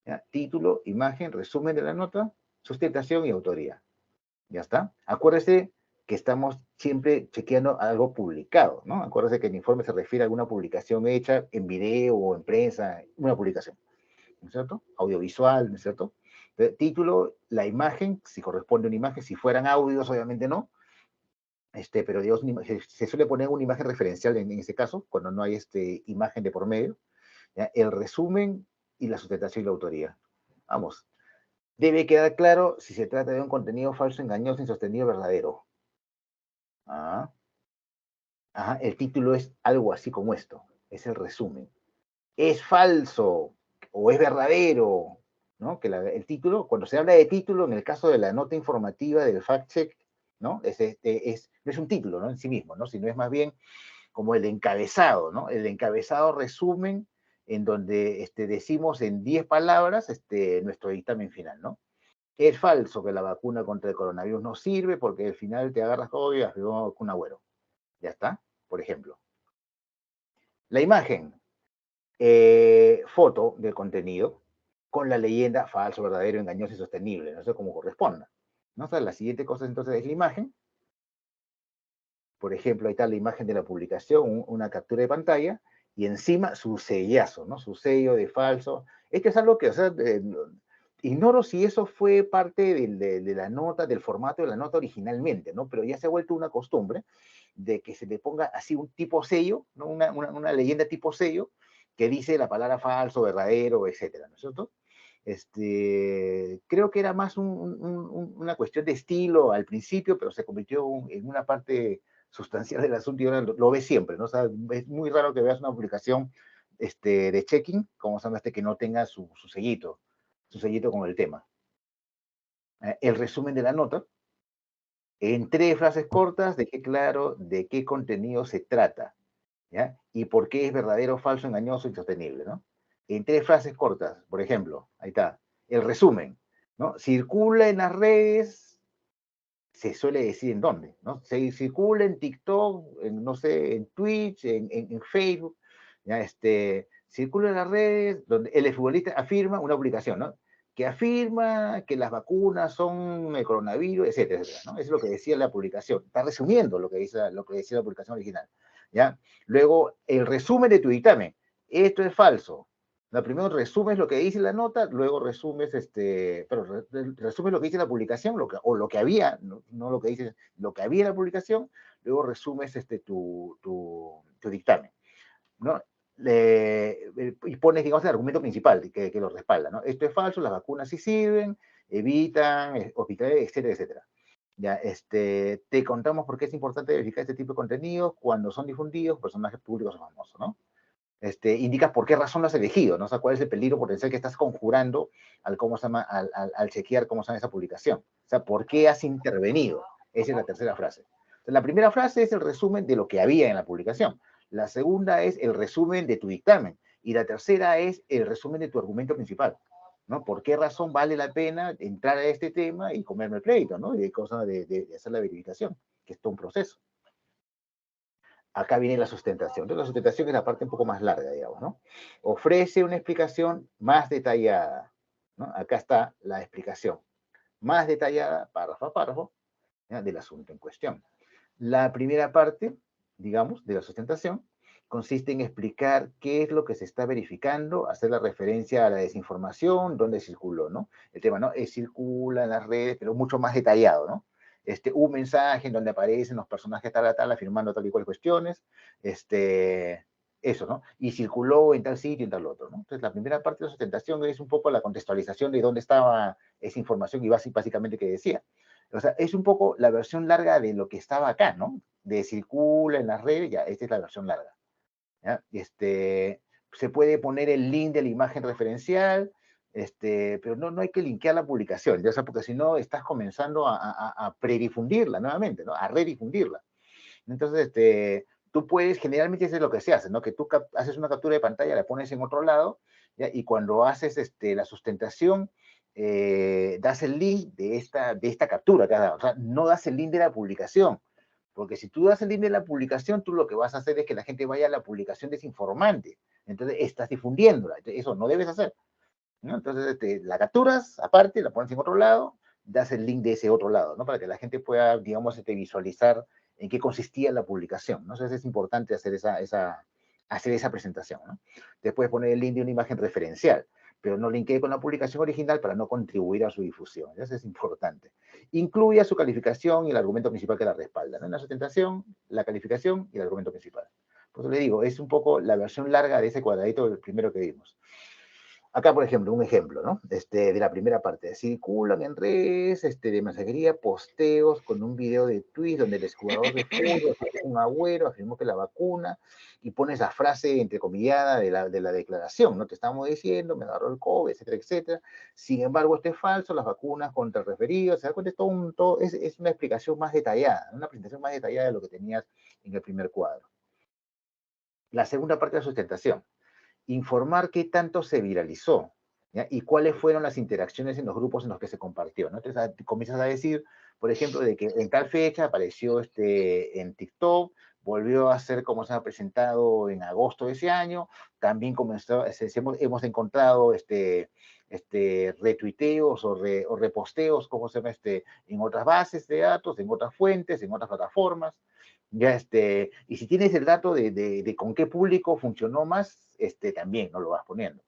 ¿Ya? Título, imagen, resumen de la nota, sustentación y autoría. ¿Ya está? Acuérdese que estamos siempre chequeando algo publicado, ¿no? Acuérdese que el informe se refiere a alguna publicación hecha en video o en prensa, una publicación, ¿no es cierto? Audiovisual, ¿no es cierto? Título, la imagen, si corresponde a una imagen, si fueran audios, obviamente no, pero digamos, se suele poner una imagen referencial en ese caso, cuando no hay imagen de por medio, ¿ya? El resumen y la sustentación y la autoría. Vamos. Debe quedar claro si se trata de un contenido falso, engañoso, insostenido, verdadero. Ah. Ajá, el título es algo así como esto, es el resumen. Es falso o es verdadero, ¿no? Que el título, cuando se habla de título, en el caso de la nota informativa del fact-check, ¿no? No es un título, ¿no? En sí mismo, ¿no? Sino es más bien como el encabezado, ¿no? El encabezado resumen en donde decimos en 10 palabras nuestro dictamen final, ¿no? Es falso que la vacuna contra el coronavirus no sirve porque al final te agarras COVID y has pegado con un agüero. Ya está, por ejemplo. La imagen, foto del contenido con la leyenda falso, verdadero, engañoso y sostenible, no sé cómo corresponda. ¿No? O sea, la siguiente cosa entonces es la imagen. Por ejemplo, ahí está la imagen de la publicación, una captura de pantalla, y encima su sellazo, ¿no? Su sello de falso. Esto es algo que, o sea, ignoro si eso fue parte de la nota, del formato de la nota originalmente, ¿no? Pero ya se ha vuelto una costumbre de que se le ponga así un tipo sello, ¿no? Una leyenda tipo sello, que dice la palabra falso, verdadero, etcétera, ¿no es cierto? Creo que era más una cuestión de estilo al principio, pero se convirtió en una parte sustancial del asunto y ahora lo ves siempre, ¿no? O sea, es muy raro que veas una publicación de checking, como se llama que no tenga su sellito con el tema. El resumen de la nota, en 3 frases cortas, dejé claro de qué contenido se trata, ¿ya? Y por qué es verdadero, falso, engañoso, insostenible, ¿no? En 3 frases cortas, por ejemplo, ahí está, el resumen, ¿no? Circula en las redes, se suele decir en dónde, ¿no? Se circula en TikTok, no sé, en Twitch, en Facebook, ¿ya? Circula en las redes, donde el futbolista afirma una publicación, ¿no? Que afirma que las vacunas son el coronavirus, etcétera, etcétera, ¿no? Eso es lo que decía la publicación. Está resumiendo lo que decía la publicación original, ¿ya? Luego, el resumen de tu dictamen. Esto es falso. Primero resumes lo que dice la nota, luego resumes, resumes lo que dice la publicación, o lo que había, no lo que dice, lo que había en la publicación, luego resumes tu dictamen, ¿no? Y pones, digamos, el argumento principal que lo respalda, ¿no? Esto es falso, las vacunas sí sirven, evitan hospitales, etcétera, etcétera. Ya, te contamos por qué es importante verificar este tipo de contenidos cuando son difundidos por personajes públicos o famosos, ¿no? Indicas por qué razón lo has elegido, ¿no? O sea, cuál es el peligro potencial que estás conjurando al chequear cómo se llama esa publicación. O sea, ¿por qué has intervenido? Esa es la tercera frase. Entonces, la primera frase es el resumen de lo que había en la publicación. La segunda es el resumen de tu dictamen. Y la tercera es el resumen de tu argumento principal, ¿no? ¿Por qué razón vale la pena entrar a este tema y comerme el crédito, ¿no? Y de hacer la verificación, que es todo un proceso. Acá viene la sustentación. Entonces, la sustentación es la parte un poco más larga, digamos, ¿no? Ofrece una explicación más detallada, ¿no? Acá está la explicación más detallada, párrafo a párrafo, ¿ya? Del asunto en cuestión. La primera parte, digamos, de la sustentación, consiste en explicar qué es lo que se está verificando, hacer la referencia a la desinformación, dónde circuló, ¿no? El tema, ¿no? Circula en las redes, pero mucho más detallado, ¿no? Un mensaje en donde aparecen los personajes tal, afirmando tal y cual cuestiones, eso, ¿no? Y circuló en tal sitio y en tal otro, ¿no? Entonces, la primera parte de la sustentación es un poco la contextualización de dónde estaba esa información y básicamente qué decía. O sea, es un poco la versión larga de lo que estaba acá, ¿no? De circula en las redes, ya, esta es la versión larga. ¿Ya? Se puede poner el link de la imagen referencial, pero no hay que linkear la publicación, ya sea, porque si no estás comenzando a predifundirla nuevamente, ¿no? A redifundirla. Entonces, tú puedes, generalmente eso es lo que se hace, ¿no? Que tú haces una captura de pantalla, la pones en otro lado, ¿ya? Y cuando haces la sustentación, das el link de esta captura que has dado. O sea, no das el link de la publicación, porque si tú das el link de la publicación, tú lo que vas a hacer es que la gente vaya a la publicación desinformante. Entonces, estás difundiéndola. Eso no debes hacer, ¿no? Entonces, la capturas aparte, la pones en otro lado, das el link de ese otro lado, ¿no? Para que la gente pueda, digamos, visualizar en qué consistía la publicación, ¿no? Entonces, es importante hacer esa presentación, ¿no? Después poner el link de una imagen referencial, pero no linkee con la publicación original para no contribuir a su difusión. Eso es importante. Incluya su calificación y el argumento principal que la respalda, ¿no? En la sustentación, la calificación y el argumento principal. Por eso le digo, es un poco la versión larga de ese cuadradito del primero que vimos. Acá, por ejemplo, un ejemplo, ¿no? De la primera parte. Circulan en redes de mensajería posteos con un video de tweet donde el jugador de fútbol, un Agüero, afirmó que la vacuna, y pone esa frase entrecomillada de la declaración, ¿no? Te estamos diciendo, me agarró el COVID, etcétera, etcétera. Sin embargo, esto es falso, las vacunas contra el referido, se da cuenta, es una explicación más detallada, una presentación más detallada de lo que tenías en el primer cuadro. La segunda parte de la sustentación. Informar qué tanto se viralizó, ¿ya? Y cuáles fueron las interacciones en los grupos en los que se compartió, ¿no? Entonces comienzas a decir, por ejemplo, de que en tal fecha apareció en TikTok, volvió a ser como se ha presentado en agosto de ese año, también hemos encontrado retuiteos o reposteos, como se llama, en otras bases de datos, en otras fuentes, en otras plataformas. Ya y si tienes el dato de con qué público funcionó más, también no lo vas poniendo.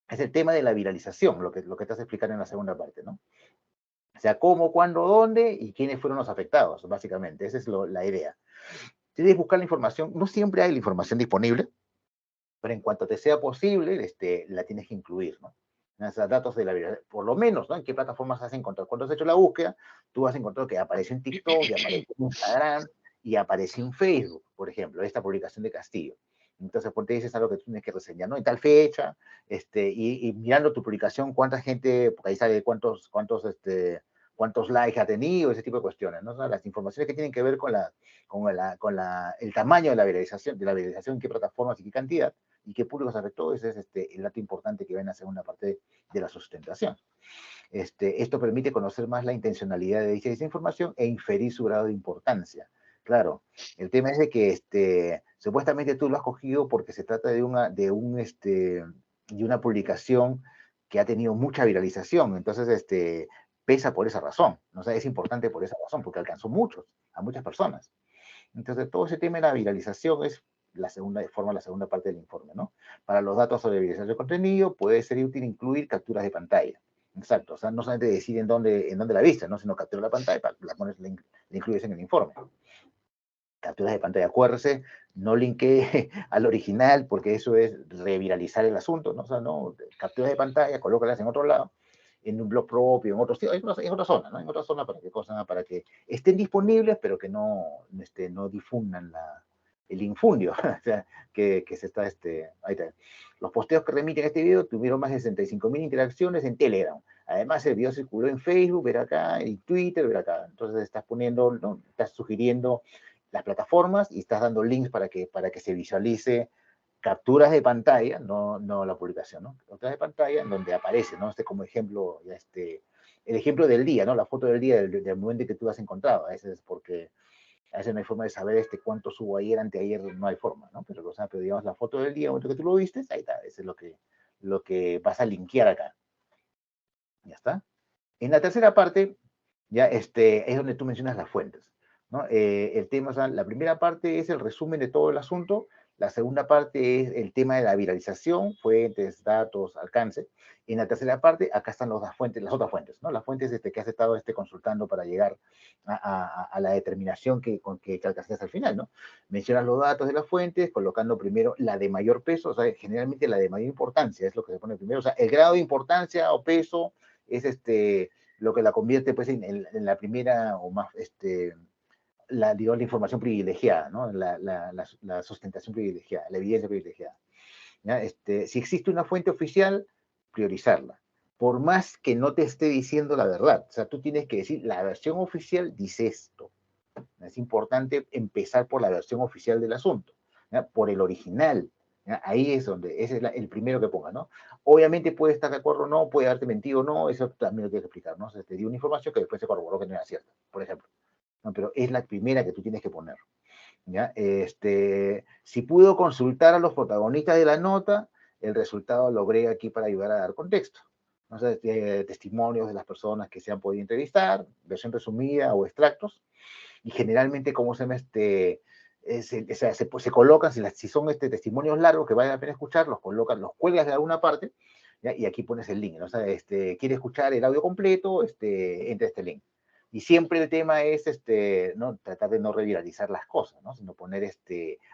Es el tema de la viralización, lo que te has explicado en la segunda parte, ¿no? O sea, cómo, cuándo, dónde y quiénes fueron los afectados, básicamente. Esa es la idea. Tienes que buscar la información. No siempre hay la información disponible, pero en cuanto te sea posible, la tienes que incluir, ¿no? Esos datos de la viralización, por lo menos, ¿no? En qué plataformas has encontrado. Cuando has hecho la búsqueda, tú has encontrado que apareció en TikTok, que apareció en Instagram, y apareció en Facebook, por ejemplo, esta publicación de Castillo. Entonces, pues te dices algo que tú tienes que reseñar, ¿no? En tal fecha, y mirando tu publicación, cuánta gente, porque ahí sale cuántos likes ha tenido, ese tipo de cuestiones, ¿no? O sea, las informaciones que tienen que ver con el tamaño de la viralización, en qué plataformas y qué cantidad, y qué públicos afectó, ese es el dato importante que va en la segunda parte de la sustentación. Esto permite conocer más la intencionalidad de dicha desinformación e inferir su grado de importancia. Claro, el tema es de que supuestamente tú lo has cogido porque se trata de una publicación que ha tenido mucha viralización, entonces pesa por esa razón, ¿no? O sea, es importante por esa razón, porque alcanzó a muchas personas. Entonces, todo ese tema de la viralización es la segunda parte del informe, ¿no? Para los datos sobre viralización de contenido, puede ser útil incluir capturas de pantalla. Exacto, o sea, no solamente decir en dónde la viste, ¿no? Sino captura la pantalla, la incluyes en el informe. Capturas de pantalla, acuérdese, no linkee al original, porque eso es reviralizar el asunto, ¿no? O sea, no, capturas de pantalla, colócalas en otro lado, en un blog propio, en otra zona, ¿no? En otra zona para que estén disponibles, pero que no difundan el infundio, o sea, que se está, ahí está. Los posteos que remiten este video tuvieron más de 65.000 interacciones en Telegram. Además, el video circuló en Facebook, ver acá, en Twitter, ver acá. Entonces estás poniendo, ¿no? Estás sugiriendo las plataformas y estás dando links para que se visualice capturas de pantalla, no la publicación, ¿no? Capturas de pantalla en donde aparece, ¿no? Como ejemplo, el ejemplo del día, ¿no? La foto del día, del momento que tú has encontrado. A veces es porque a veces no hay forma de saber cuánto subo ayer, anteayer, no hay forma, ¿no? Pero digamos, la foto del día, el momento que tú lo viste, ahí está, eso es lo que vas a linkear acá. Ya está. En la tercera parte, ya es donde tú mencionas las fuentes, ¿no? El tema, o sea, la primera parte es el resumen de todo el asunto, la segunda parte es el tema de la viralización, fuentes, datos, alcance. En la tercera parte, acá están las otras fuentes, ¿no? Las fuentes que has estado consultando para llegar a la determinación que alcanzaste al final, ¿no? Mencionas los datos de las fuentes, colocando primero la de mayor peso, o sea, generalmente la de mayor importancia es lo que se pone primero, o sea, el grado de importancia o peso es lo que la convierte pues en la primera o más, digamos, la información privilegiada, ¿no? La sustentación privilegiada, la evidencia privilegiada. ¿Ya? Si existe una fuente oficial, priorizarla. Por más que no te esté diciendo la verdad. O sea, tú tienes que decir, la versión oficial dice esto. Es importante empezar por la versión oficial del asunto, ¿ya? Por el original. ¿Ya? Ahí es donde, ese es el primero que ponga, ¿no? Obviamente puede estar de acuerdo o no, puede darte mentido o no, eso también lo tienes que explicar, ¿no? O sea, te dio una información que después se corroboró que no era cierta, por ejemplo. ¿No? Pero es la primera que tú tienes que poner. ¿Ya? Si pudo consultar a los protagonistas de la nota, el resultado lo agrega aquí para ayudar a dar contexto. ¿No? O sea, testimonios de las personas que se han podido entrevistar, versión resumida o extractos, y generalmente, como se llama, se colocan, si son testimonios largos que vale la pena escuchar, los colocas, los cuelgas de alguna parte, ¿ya? Y aquí pones el link, ¿no? O sea, quiere escuchar el audio completo, entra este link. Y siempre el tema es ¿no? Tratar de no reviralizar las cosas, ¿no? Sino poner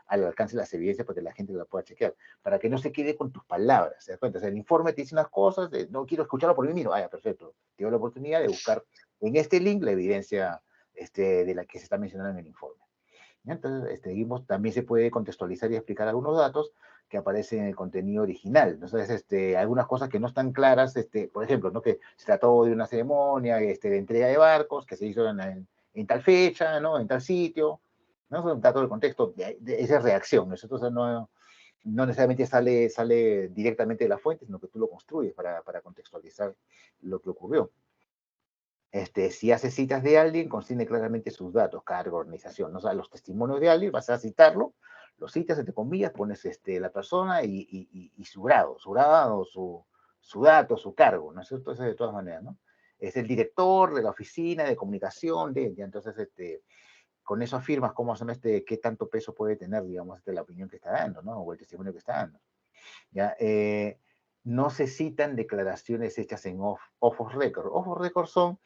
al alcance las evidencias para que la gente la pueda chequear, para que no se quede con tus palabras, ¿se das cuenta? O sea, el informe te dice unas cosas, no quiero escucharlo por mí mismo, ya, perfecto, te doy la oportunidad de buscar en este link la evidencia de la que se está mencionando en el informe. Entonces, también se puede contextualizar y explicar algunos datos que aparecen en el contenido original. Entonces, algunas cosas que no están claras, por ejemplo, ¿no? Que se trató de una ceremonia de entrega de barcos que se hizo en tal fecha, ¿no? En tal sitio, ¿no? Son datos del contexto, de esa reacción, ¿no? Entonces, no necesariamente sale directamente de la fuente, sino que tú lo construyes para contextualizar lo que ocurrió. Si haces citas de alguien, consigne claramente sus datos, cargo, organización, ¿no? O sea, los testimonios de alguien, vas a citarlo, lo citas, entre comillas, pones la persona y su grado, su dato, su cargo, ¿no es cierto? Eso de todas maneras, ¿no? Es el director de la oficina de comunicación ya entonces, con eso afirmas cómo son qué tanto peso puede tener, digamos, la opinión que está dando, ¿no? O el testimonio que está dando. ¿Ya? No se citan declaraciones hechas en off of record. Off of record son,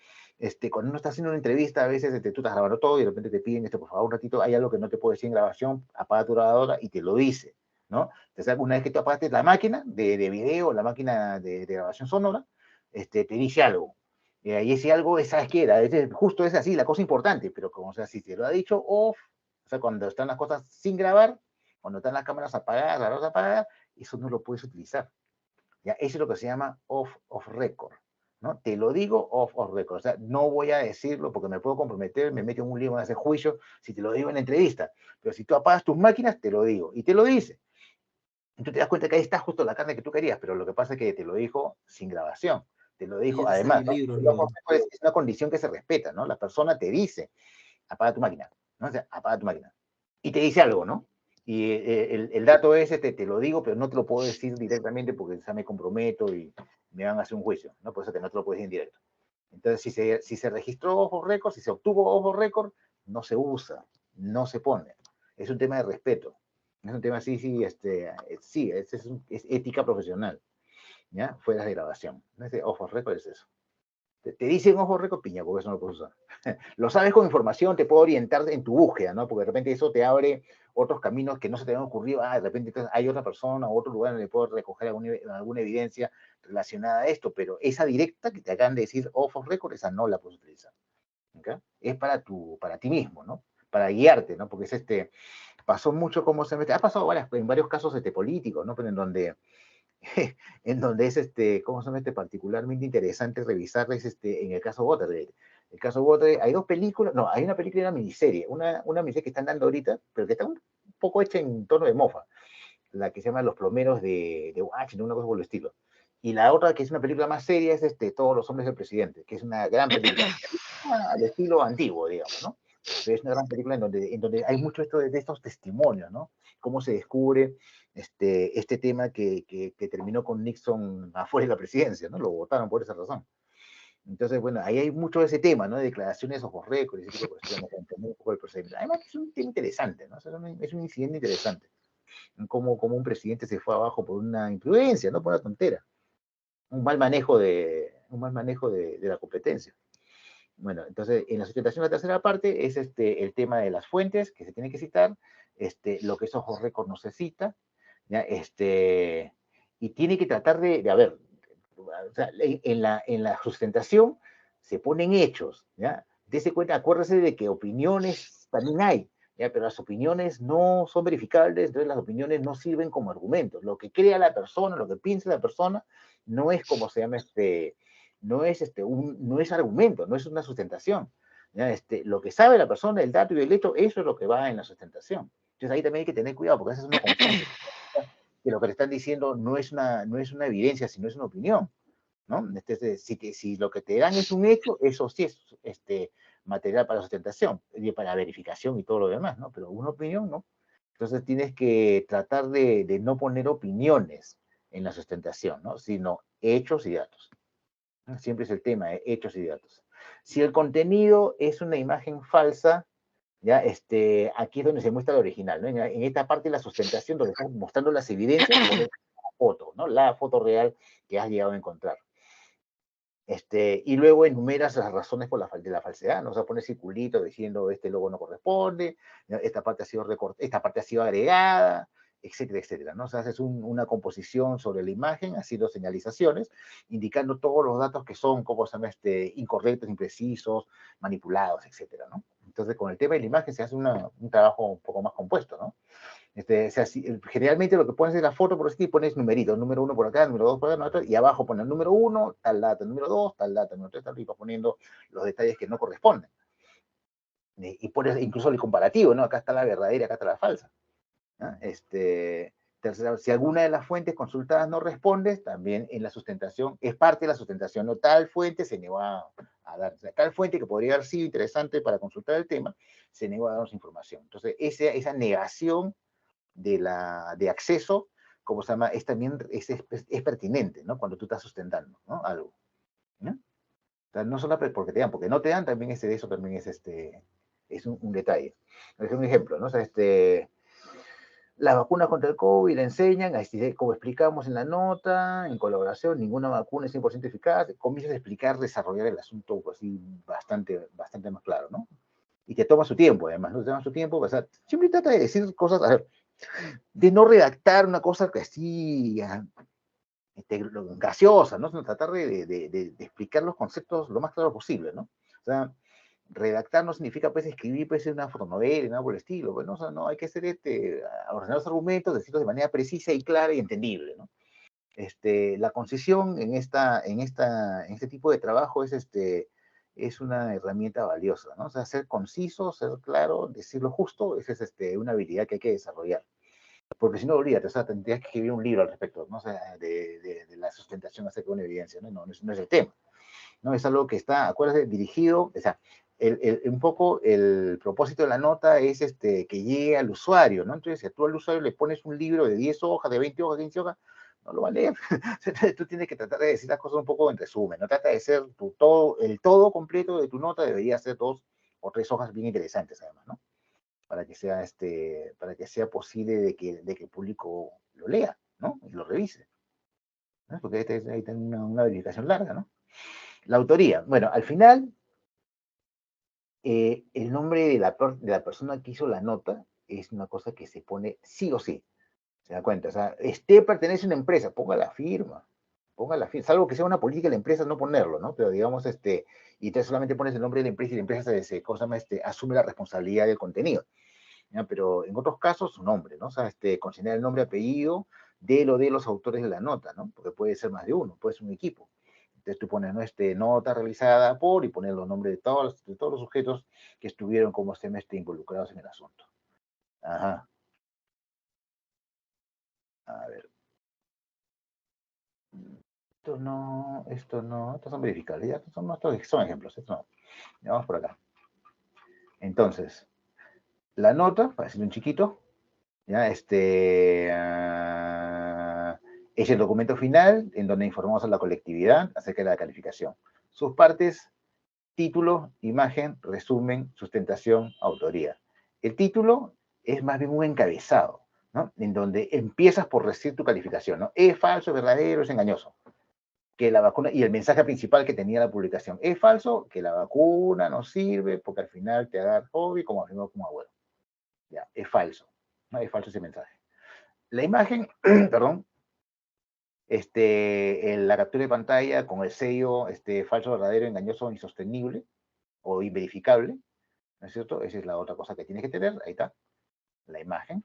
cuando uno está haciendo una entrevista, a veces tú estás grabando todo y de repente te piden, por favor, un ratito, hay algo que no te puedo decir en grabación, apaga tu grabadora y te lo dice, ¿no? Entonces, una vez que tú apagaste la máquina de video, la máquina de grabación sonora, te dice algo. Y ese algo, ¿sabes qué era? Justo es así, la cosa importante, pero como sea, si te lo ha dicho off, o sea, cuando están las cosas sin grabar, cuando están las cámaras apagadas, las luces apagadas, eso no lo puedes utilizar. ¿Ya? Eso es lo que se llama off record. ¿No? Te lo digo off record. O sea, no voy a decirlo porque me puedo comprometer, me meto en un lío, en ese juicio, si te lo digo en la entrevista. Pero si tú apagas tus máquinas, te lo digo. Y te lo dice. Y tú te das cuenta que ahí está justo la carne que tú querías, pero lo que pasa es que te lo dijo sin grabación. Te lo dijo, además, ¿no? Es una condición que se respeta, ¿no? La persona te dice, apaga tu máquina, ¿no? O sea, apaga tu máquina. Y te dice algo, ¿no? Y el dato es, te lo digo, pero no te lo puedo decir directamente porque ya me comprometo y me van a hacer un juicio, ¿no? Por eso que no te lo puedo decir en directo. Entonces, si se registró ojo récord, si se obtuvo ojo récord, no se usa, no se pone. Es un tema de respeto. Es un tema así, sí, es ética profesional, ¿ya? Fuera de grabación. Ojo récord es eso. Te dicen ojo récord, piña, porque eso no lo puedes usar. Lo sabes con información, te puede orientar en tu búsqueda, ¿no? Porque de repente eso te abre otros caminos que no se te habían ocurrido. De repente hay otra persona o otro lugar donde puedo recoger alguna evidencia relacionada a esto, pero esa directa que te acaban de decir off record, esa no la puedes utilizar. ¿Okay? Es para ti mismo, ¿no? Para guiarte, ¿no? Porque es pasó mucho como se mete, ha pasado en varios casos políticos, ¿no? Pero en donde es ¿cómo se llama? Particularmente interesante revisar en el caso Watergate. El caso Watergate, hay dos películas, no, hay una película y una miniserie, una miniserie que están dando ahorita, pero que está un poco hecha en tono de mofa, la que se llama Los plomeros de Washington, una cosa por el estilo. Y la otra, que es una película más seria, es Todos los hombres del presidente, que es una gran película, al estilo antiguo, digamos, ¿no? Pero es una gran película en donde hay mucho de estos testimonios, ¿no? Cómo se descubre este tema que terminó con Nixon afuera de la presidencia, ¿no? Lo votaron por esa razón. Entonces, bueno, ahí hay mucho de ese tema, ¿no? De declaraciones ojos récord, ese tipo de cuestiones, para entender un poco el procedimiento. Además, es un tema interesante, ¿no? O sea, es un incidente interesante. Como un presidente se fue abajo por una imprudencia, ¿no? Por una tontera. Un mal manejo de la competencia. Bueno, entonces, en la sustentación de la tercera parte es el tema de las fuentes que se tienen que citar, lo que es ojo récord no se cita, ¿ya? Y tiene que tratar a ver, o sea, en la sustentación se ponen hechos, ¿ya? Dese cuenta, acuérdese de que opiniones también hay, ¿ya? Pero las opiniones no son verificables, entonces las opiniones no sirven como argumentos. Lo que crea la persona, lo que piensa la persona, no es como se llama no es argumento, no es una sustentación. ¿Ya? Lo que sabe la persona, el dato y el hecho, eso es lo que va en la sustentación. Entonces ahí también hay que tener cuidado, porque a veces uno confunde que lo que le están diciendo no es una evidencia, sino es una opinión, ¿no? Si lo que te dan es un hecho, eso sí es material para sustentación, y para verificación y todo lo demás, ¿no? Pero una opinión, ¿no? Entonces tienes que tratar de no poner opiniones en la sustentación, ¿no? Sino hechos y datos. Siempre es el tema, hechos y datos. Si el contenido es una imagen falsa, ya, aquí es donde se muestra el original, ¿no? En esta parte de la sustentación, donde estamos mostrando las evidencias, pones la foto, ¿no? La foto real que has llegado a encontrar. Y luego enumeras las razones de la falsedad, ¿no? O sea, pones circulito diciendo este logo no corresponde, ¿no? Esta parte ha sido esta parte ha sido agregada, etcétera, etcétera, ¿no? O sea, haces una composición sobre la imagen, haciendo señalizaciones, indicando todos los datos que son, como se llama, incorrectos, imprecisos, manipulados, etcétera, ¿no? Entonces, con el tema de la imagen se hace un trabajo un poco más compuesto, ¿no? O sea, generalmente lo que pones es la foto por aquí, pones numeritos, número 1 por acá, número 2 por acá, y abajo pones el número 1, tal data, número 2, tal data, número 3, tal, y vas poniendo los detalles que no corresponden. Y pones incluso el comparativo, ¿no? Acá está la verdadera, acá está la falsa, ¿no? Tercera, si alguna de las fuentes consultadas no responde, también en la sustentación, es parte de la sustentación, no tal fuente se negó a dar, o sea, tal fuente que podría haber sido interesante para consultar el tema, se negó a darnos información. Entonces, esa negación de acceso, como se llama, es pertinente, ¿no? Cuando tú estás sustentando, ¿no? Algo, ¿no? O sea, no solo porque te dan, porque no te dan, también eso también es un detalle. Es un ejemplo, ¿no? O sea, las vacunas contra el COVID enseñan, como explicamos en la nota, en colaboración, ninguna vacuna es 100% eficaz, comienzas a explicar, desarrollar el asunto pues, así bastante más claro, ¿no? Y te toma su tiempo, además, ¿no? Te toma su tiempo, o sea, siempre trata de decir cosas, a ver, de no redactar una cosa que así gaseosa, ¿no? Sino tratar de explicar los conceptos lo más claro posible, ¿no? O sea, redactar no significa pues escribir pues una fotonovela, nada por el estilo, bueno, o sea, no, hay que hacer ordenar los argumentos, decirlos de manera precisa y clara y entendible, ¿no? La concisión en este tipo de trabajo es una herramienta valiosa, ¿no? O sea, ser conciso, ser claro, decir lo justo, esa es una habilidad que hay que desarrollar. Porque si no, olvídate, o sea, tendrías que escribir un libro al respecto, ¿no? O sea, de la sustentación acerca de una evidencia, ¿no? No es el tema, ¿no? Es algo que está, acuérdate, dirigido, o sea, un poco el propósito de la nota es que llegue al usuario, ¿no? Entonces, si tú al usuario le pones un libro de 10 hojas, de 20 hojas, 15 hojas, no lo va a leer. Tú tienes que tratar de decir las cosas un poco en resumen, no trata de ser el todo completo de tu nota, debería ser 2 o 3 hojas bien interesantes, además, ¿no? Para que sea posible de que el público lo lea, ¿no? Y lo revise, ¿no? Porque ahí está una verificación larga, ¿no? La autoría, bueno, al final, el nombre de la persona que hizo la nota es una cosa que se pone sí o sí, se da cuenta, o sea, pertenece a una empresa, ponga la firma, salvo que sea una política de la empresa no ponerlo, ¿no? Pero digamos, y entonces solamente pones el nombre de la empresa y la empresa asume la responsabilidad del contenido. ¿Ya? Pero en otros casos su nombre, ¿no? O sea, considerar el nombre, apellido de los autores de la nota, ¿no? Porque puede ser más de uno, puede ser un equipo. Entonces tú pones, ¿no? Nota realizada por, y pones los nombres de todos los sujetos que estuvieron como involucrados en el asunto. Ajá. A ver. Estos son verificables, ya, son ejemplos, esto no. Ya vamos por acá. Entonces, la nota, para decirlo en chiquito, ya, es el documento final en donde informamos a la colectividad acerca de la calificación. sus partes: título, imagen, resumen, sustentación, autoría. El título es más bien un encabezado, ¿no? En donde empiezas por decir tu calificación, ¿no? Es falso, es verdadero, es engañoso. Que la vacuna, y el mensaje principal que tenía la publicación: es falso, que la vacuna no sirve porque al final te da COVID, como afirmó como abuelo. Ya, es falso, ¿no? Es falso ese mensaje. La imagen, perdón, la captura de pantalla con el sello falso, verdadero, engañoso, insostenible o inverificable, ¿no es cierto? Esa es la otra cosa que tienes que tener. Ahí está, la imagen.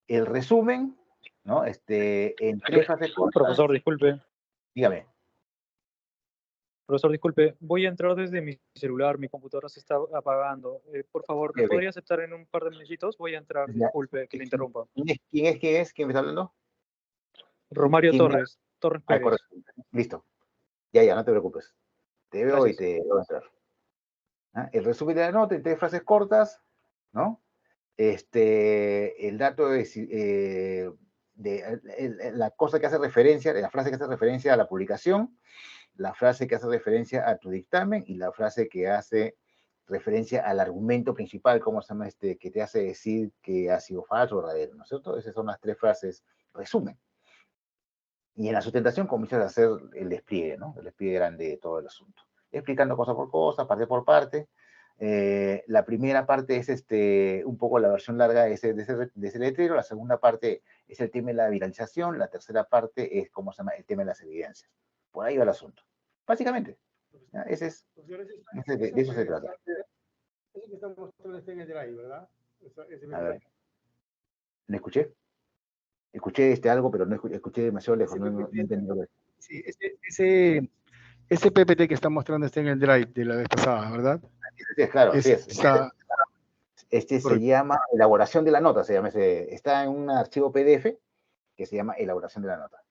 El resumen, ¿no? En 3 fases cortas. Profesor, disculpe. Dígame. Profesor, disculpe, voy a entrar desde mi celular, mi computadora se está apagando. Por favor, ¿me podría aceptar en un par de minutitos? Voy a entrar, Ya. disculpe que le interrumpa. ¿Quién es? ¿Quién me está hablando? Romario Torres, Torres Pérez. Correcto. Listo. Ya, no te preocupes. Te veo. Gracias. Y te voy a entrar. El resumen de la nota en 3 frases cortas, ¿no? El dato es la cosa que hace referencia, la frase que hace referencia a la publicación, la frase que hace referencia a tu dictamen y la frase que hace referencia al argumento principal, ¿cómo se llama? Que te hace decir que ha sido falso o verdadero, ¿no es cierto? Esas son las 3 frases resumen. Y en la sustentación comienzas a hacer el despliegue, ¿no? El despliegue grande de todo el asunto, explicando cosa por cosa, parte por parte. La primera parte es un poco la versión larga de ese letrero, la segunda parte es el tema de la viralización, la tercera parte es, ¿cómo se llama?, el tema de las evidencias. Por ahí va el asunto. Básicamente, ¿ya? De eso se trata. Eso que está mostrando está en el drive, ¿verdad? A ver, ¿le escuché? Escuché algo, pero no escuché demasiado lejos, no entendí lo que... Sí, ese PPT que está mostrando está en el drive de la vez pasada, ¿verdad? Sí, claro, así es. Se llama elaboración de la nota, está en un archivo PDF que se llama elaboración de la nota.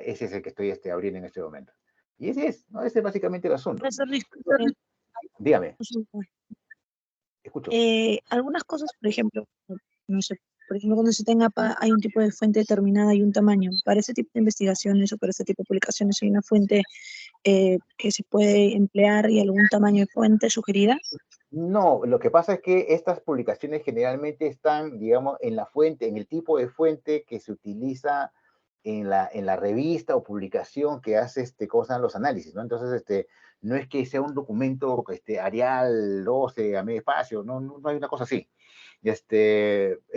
Ese es el que estoy abriendo en este momento. Y ese es, ¿no? Ese es básicamente el asunto. Profesor, Dígame. Escucho. Algunas cosas, por ejemplo, no sé, cuando se tenga hay un tipo de fuente determinada y un tamaño. Para ese tipo de investigaciones o para ese tipo de publicaciones hay una fuente que se puede emplear y algún tamaño de fuente sugerida. No, lo que pasa es que estas publicaciones generalmente están, digamos, en la fuente, en el tipo de fuente que se utiliza en la revista o publicación que hace los análisis, ¿no? Entonces, no es que sea un documento Arial 12 a medio espacio, no hay una cosa así.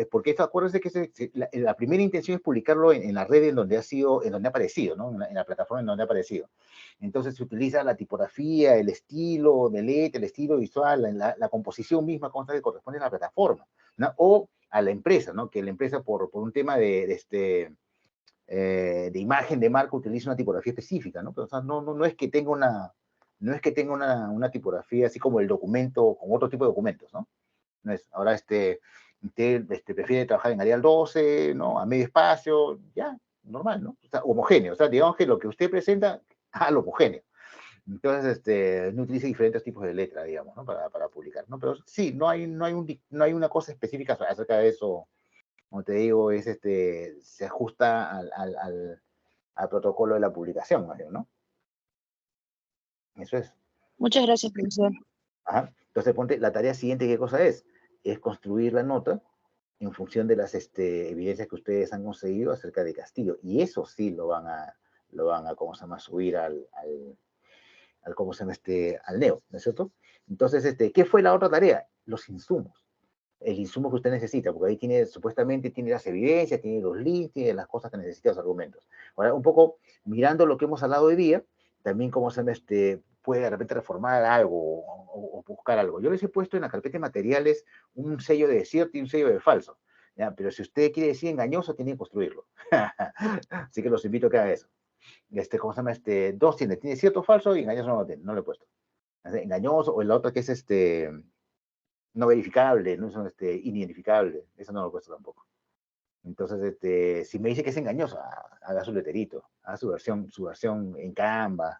Porque acuérdense que la primera intención es publicarlo en la red en donde ha aparecido, ¿no? En la plataforma en donde ha aparecido. Entonces se utiliza la tipografía, el estilo de letra, el estilo visual, la composición misma que corresponde a la plataforma, ¿no? O a la empresa, ¿no? Que la empresa por un tema de imagen de marca utiliza una tipografía específica, ¿no? Pero, o sea, no es que tenga una tipografía así como el documento, como otro tipo de documentos, ¿no? No es, ahora usted prefiere trabajar en Arial 12, ¿no? A medio espacio, ya, normal, ¿no? O sea, homogéneo, o sea, digamos que lo que usted presenta, lo homogéneo. Entonces, no utilice diferentes tipos de letra, digamos, ¿no? Para publicar, ¿no? Pero sí, no hay una cosa específica acerca de eso. Como te digo, se ajusta al protocolo de la publicación, ¿no? Eso es. Muchas gracias, profesor. Ajá. Entonces, ponte, la tarea siguiente, ¿qué cosa es? Es construir la nota en función de las evidencias que ustedes han conseguido acerca de Castillo. Y eso sí lo van a ¿cómo se llama?, subir ¿cómo se llama?, al NEO, ¿no es cierto? Entonces, ¿qué fue la otra tarea? Los insumos. El insumo que usted necesita, porque ahí supuestamente tiene las evidencias, tiene los links, tiene las cosas que necesita, los argumentos. Ahora, un poco mirando lo que hemos hablado hoy día, también cómo se puede de repente reformar algo o buscar algo. Yo les he puesto en la carpeta de materiales un sello de cierto y un sello de falso, ¿ya? Pero si usted quiere decir engañoso, tiene que construirlo. Así que los invito a que haga eso. ¿Cómo se llama? Dos tiene cierto o falso y engañoso no lo tiene, no lo he puesto. Engañoso, o el otro que es no verificable, no son inidentificable, eso no lo he puesto tampoco. Entonces, si me dice que es engañoso, haga su leterito, haga su versión en Canva.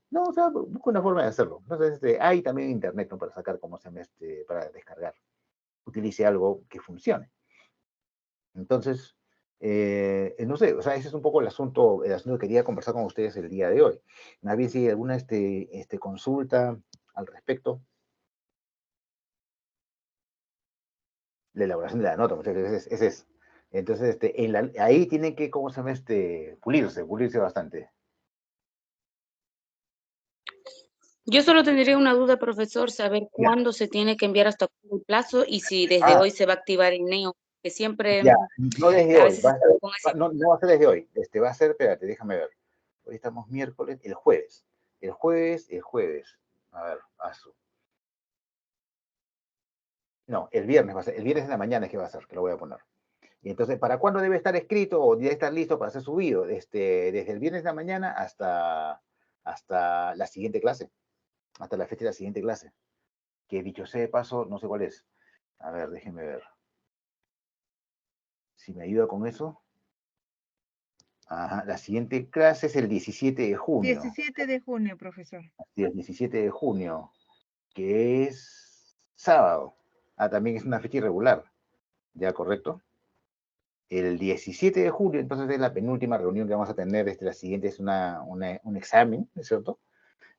No, o sea, busca una forma de hacerlo. Entonces, hay también internet, ¿no?, para sacar, como se llama, para descargar. Utilice algo que funcione. Entonces, No sé, o sea, ese es un poco el asunto que quería conversar con ustedes el día de hoy. Más bien, si hay alguna consulta al respecto. La elaboración de la nota, muchas veces es eso. Entonces, ahí tiene que, ¿cómo se llama? Pulirse bastante. Yo solo tendría una duda, profesor, saber cuándo se tiene que enviar hasta el plazo y si desde hoy se va a activar el NEO, que siempre no desde a hoy, veces no va a ser desde hoy, va a ser, espérate, déjame ver. Hoy estamos miércoles, el jueves. El jueves. A ver, no, el viernes va a ser, el viernes en la mañana es que va a ser, que lo voy a poner. Y entonces, ¿para cuándo debe estar escrito o debe estar listo para ser subido? Desde el viernes de la mañana hasta la siguiente clase, hasta la fecha de la siguiente clase, que dicho sea de paso, no sé cuál es. A ver, déjenme ver. Si me ayuda con eso. Ajá, la siguiente clase es el 17 de junio. 17 de junio, profesor. Sí, el 17 de junio, que es sábado. También es una fecha irregular. ¿Ya, correcto? El 17 de julio, entonces, es la penúltima reunión que vamos a tener. La siguiente es un examen, ¿no es cierto?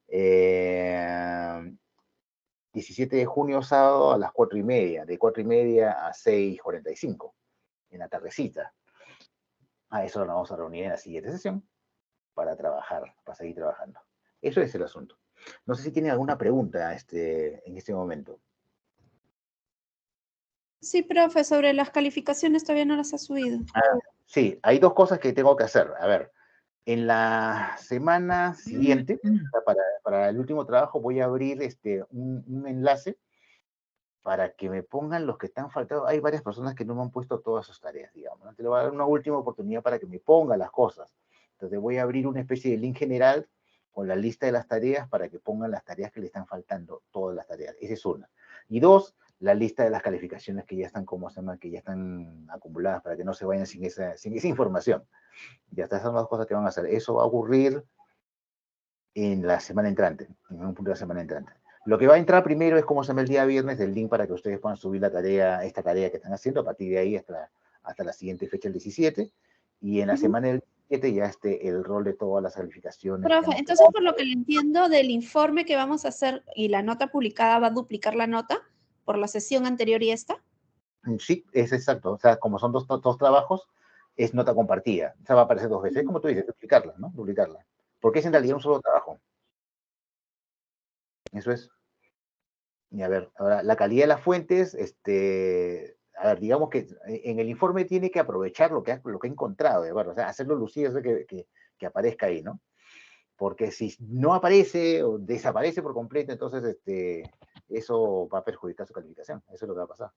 17 de junio, sábado, a las 4:30, de 4:30 a 6:45, en la tardecita. A eso nos vamos a reunir en la siguiente sesión para trabajar, para seguir trabajando. Eso es el asunto. No sé si tienen alguna pregunta en este momento. Sí, profe, sobre las calificaciones todavía no las ha subido. Sí, hay dos cosas que tengo que hacer. A ver, en la semana siguiente, para el último trabajo, voy a abrir un enlace para que me pongan los que están faltando. Hay varias personas que no me han puesto todas sus tareas, digamos, ¿no? Te le voy a dar una última oportunidad para que me pongan las cosas. Entonces voy a abrir una especie de link general con la lista de las tareas para que pongan las tareas que le están faltando, todas las tareas. Esa es una. Y dos, la lista de las calificaciones que ya están, ¿cómo se llama? Que ya están acumuladas para que no se vayan sin esa información. Ya estas son las cosas que van a hacer. Eso va a ocurrir en la semana entrante, en un punto de la semana entrante. Lo que va a entrar primero es, como se llama, el día viernes, el link para que ustedes puedan subir esta tarea que están haciendo, a partir de ahí hasta la siguiente fecha, el 17, y en la semana del 17 ya el rol de todas las calificaciones. Profe, entonces, por lo que le entiendo del informe que vamos a hacer y la nota publicada, ¿va a duplicar la nota por la sesión anterior y esta? Sí, es exacto. O sea, como son dos trabajos, es nota compartida. O sea, va a aparecer dos veces. Es como tú dices, duplicarla, ¿no? Duplicarla. Porque es en realidad un solo trabajo. Eso es. Y a ver, ahora, la calidad de las fuentes, a ver, digamos que en el informe tiene que aprovechar lo que ha encontrado, o sea, hacerlo lucir, que aparezca ahí, ¿no? Porque si no aparece o desaparece por completo, entonces eso va a perjudicar su calificación. Eso es lo que va a pasar.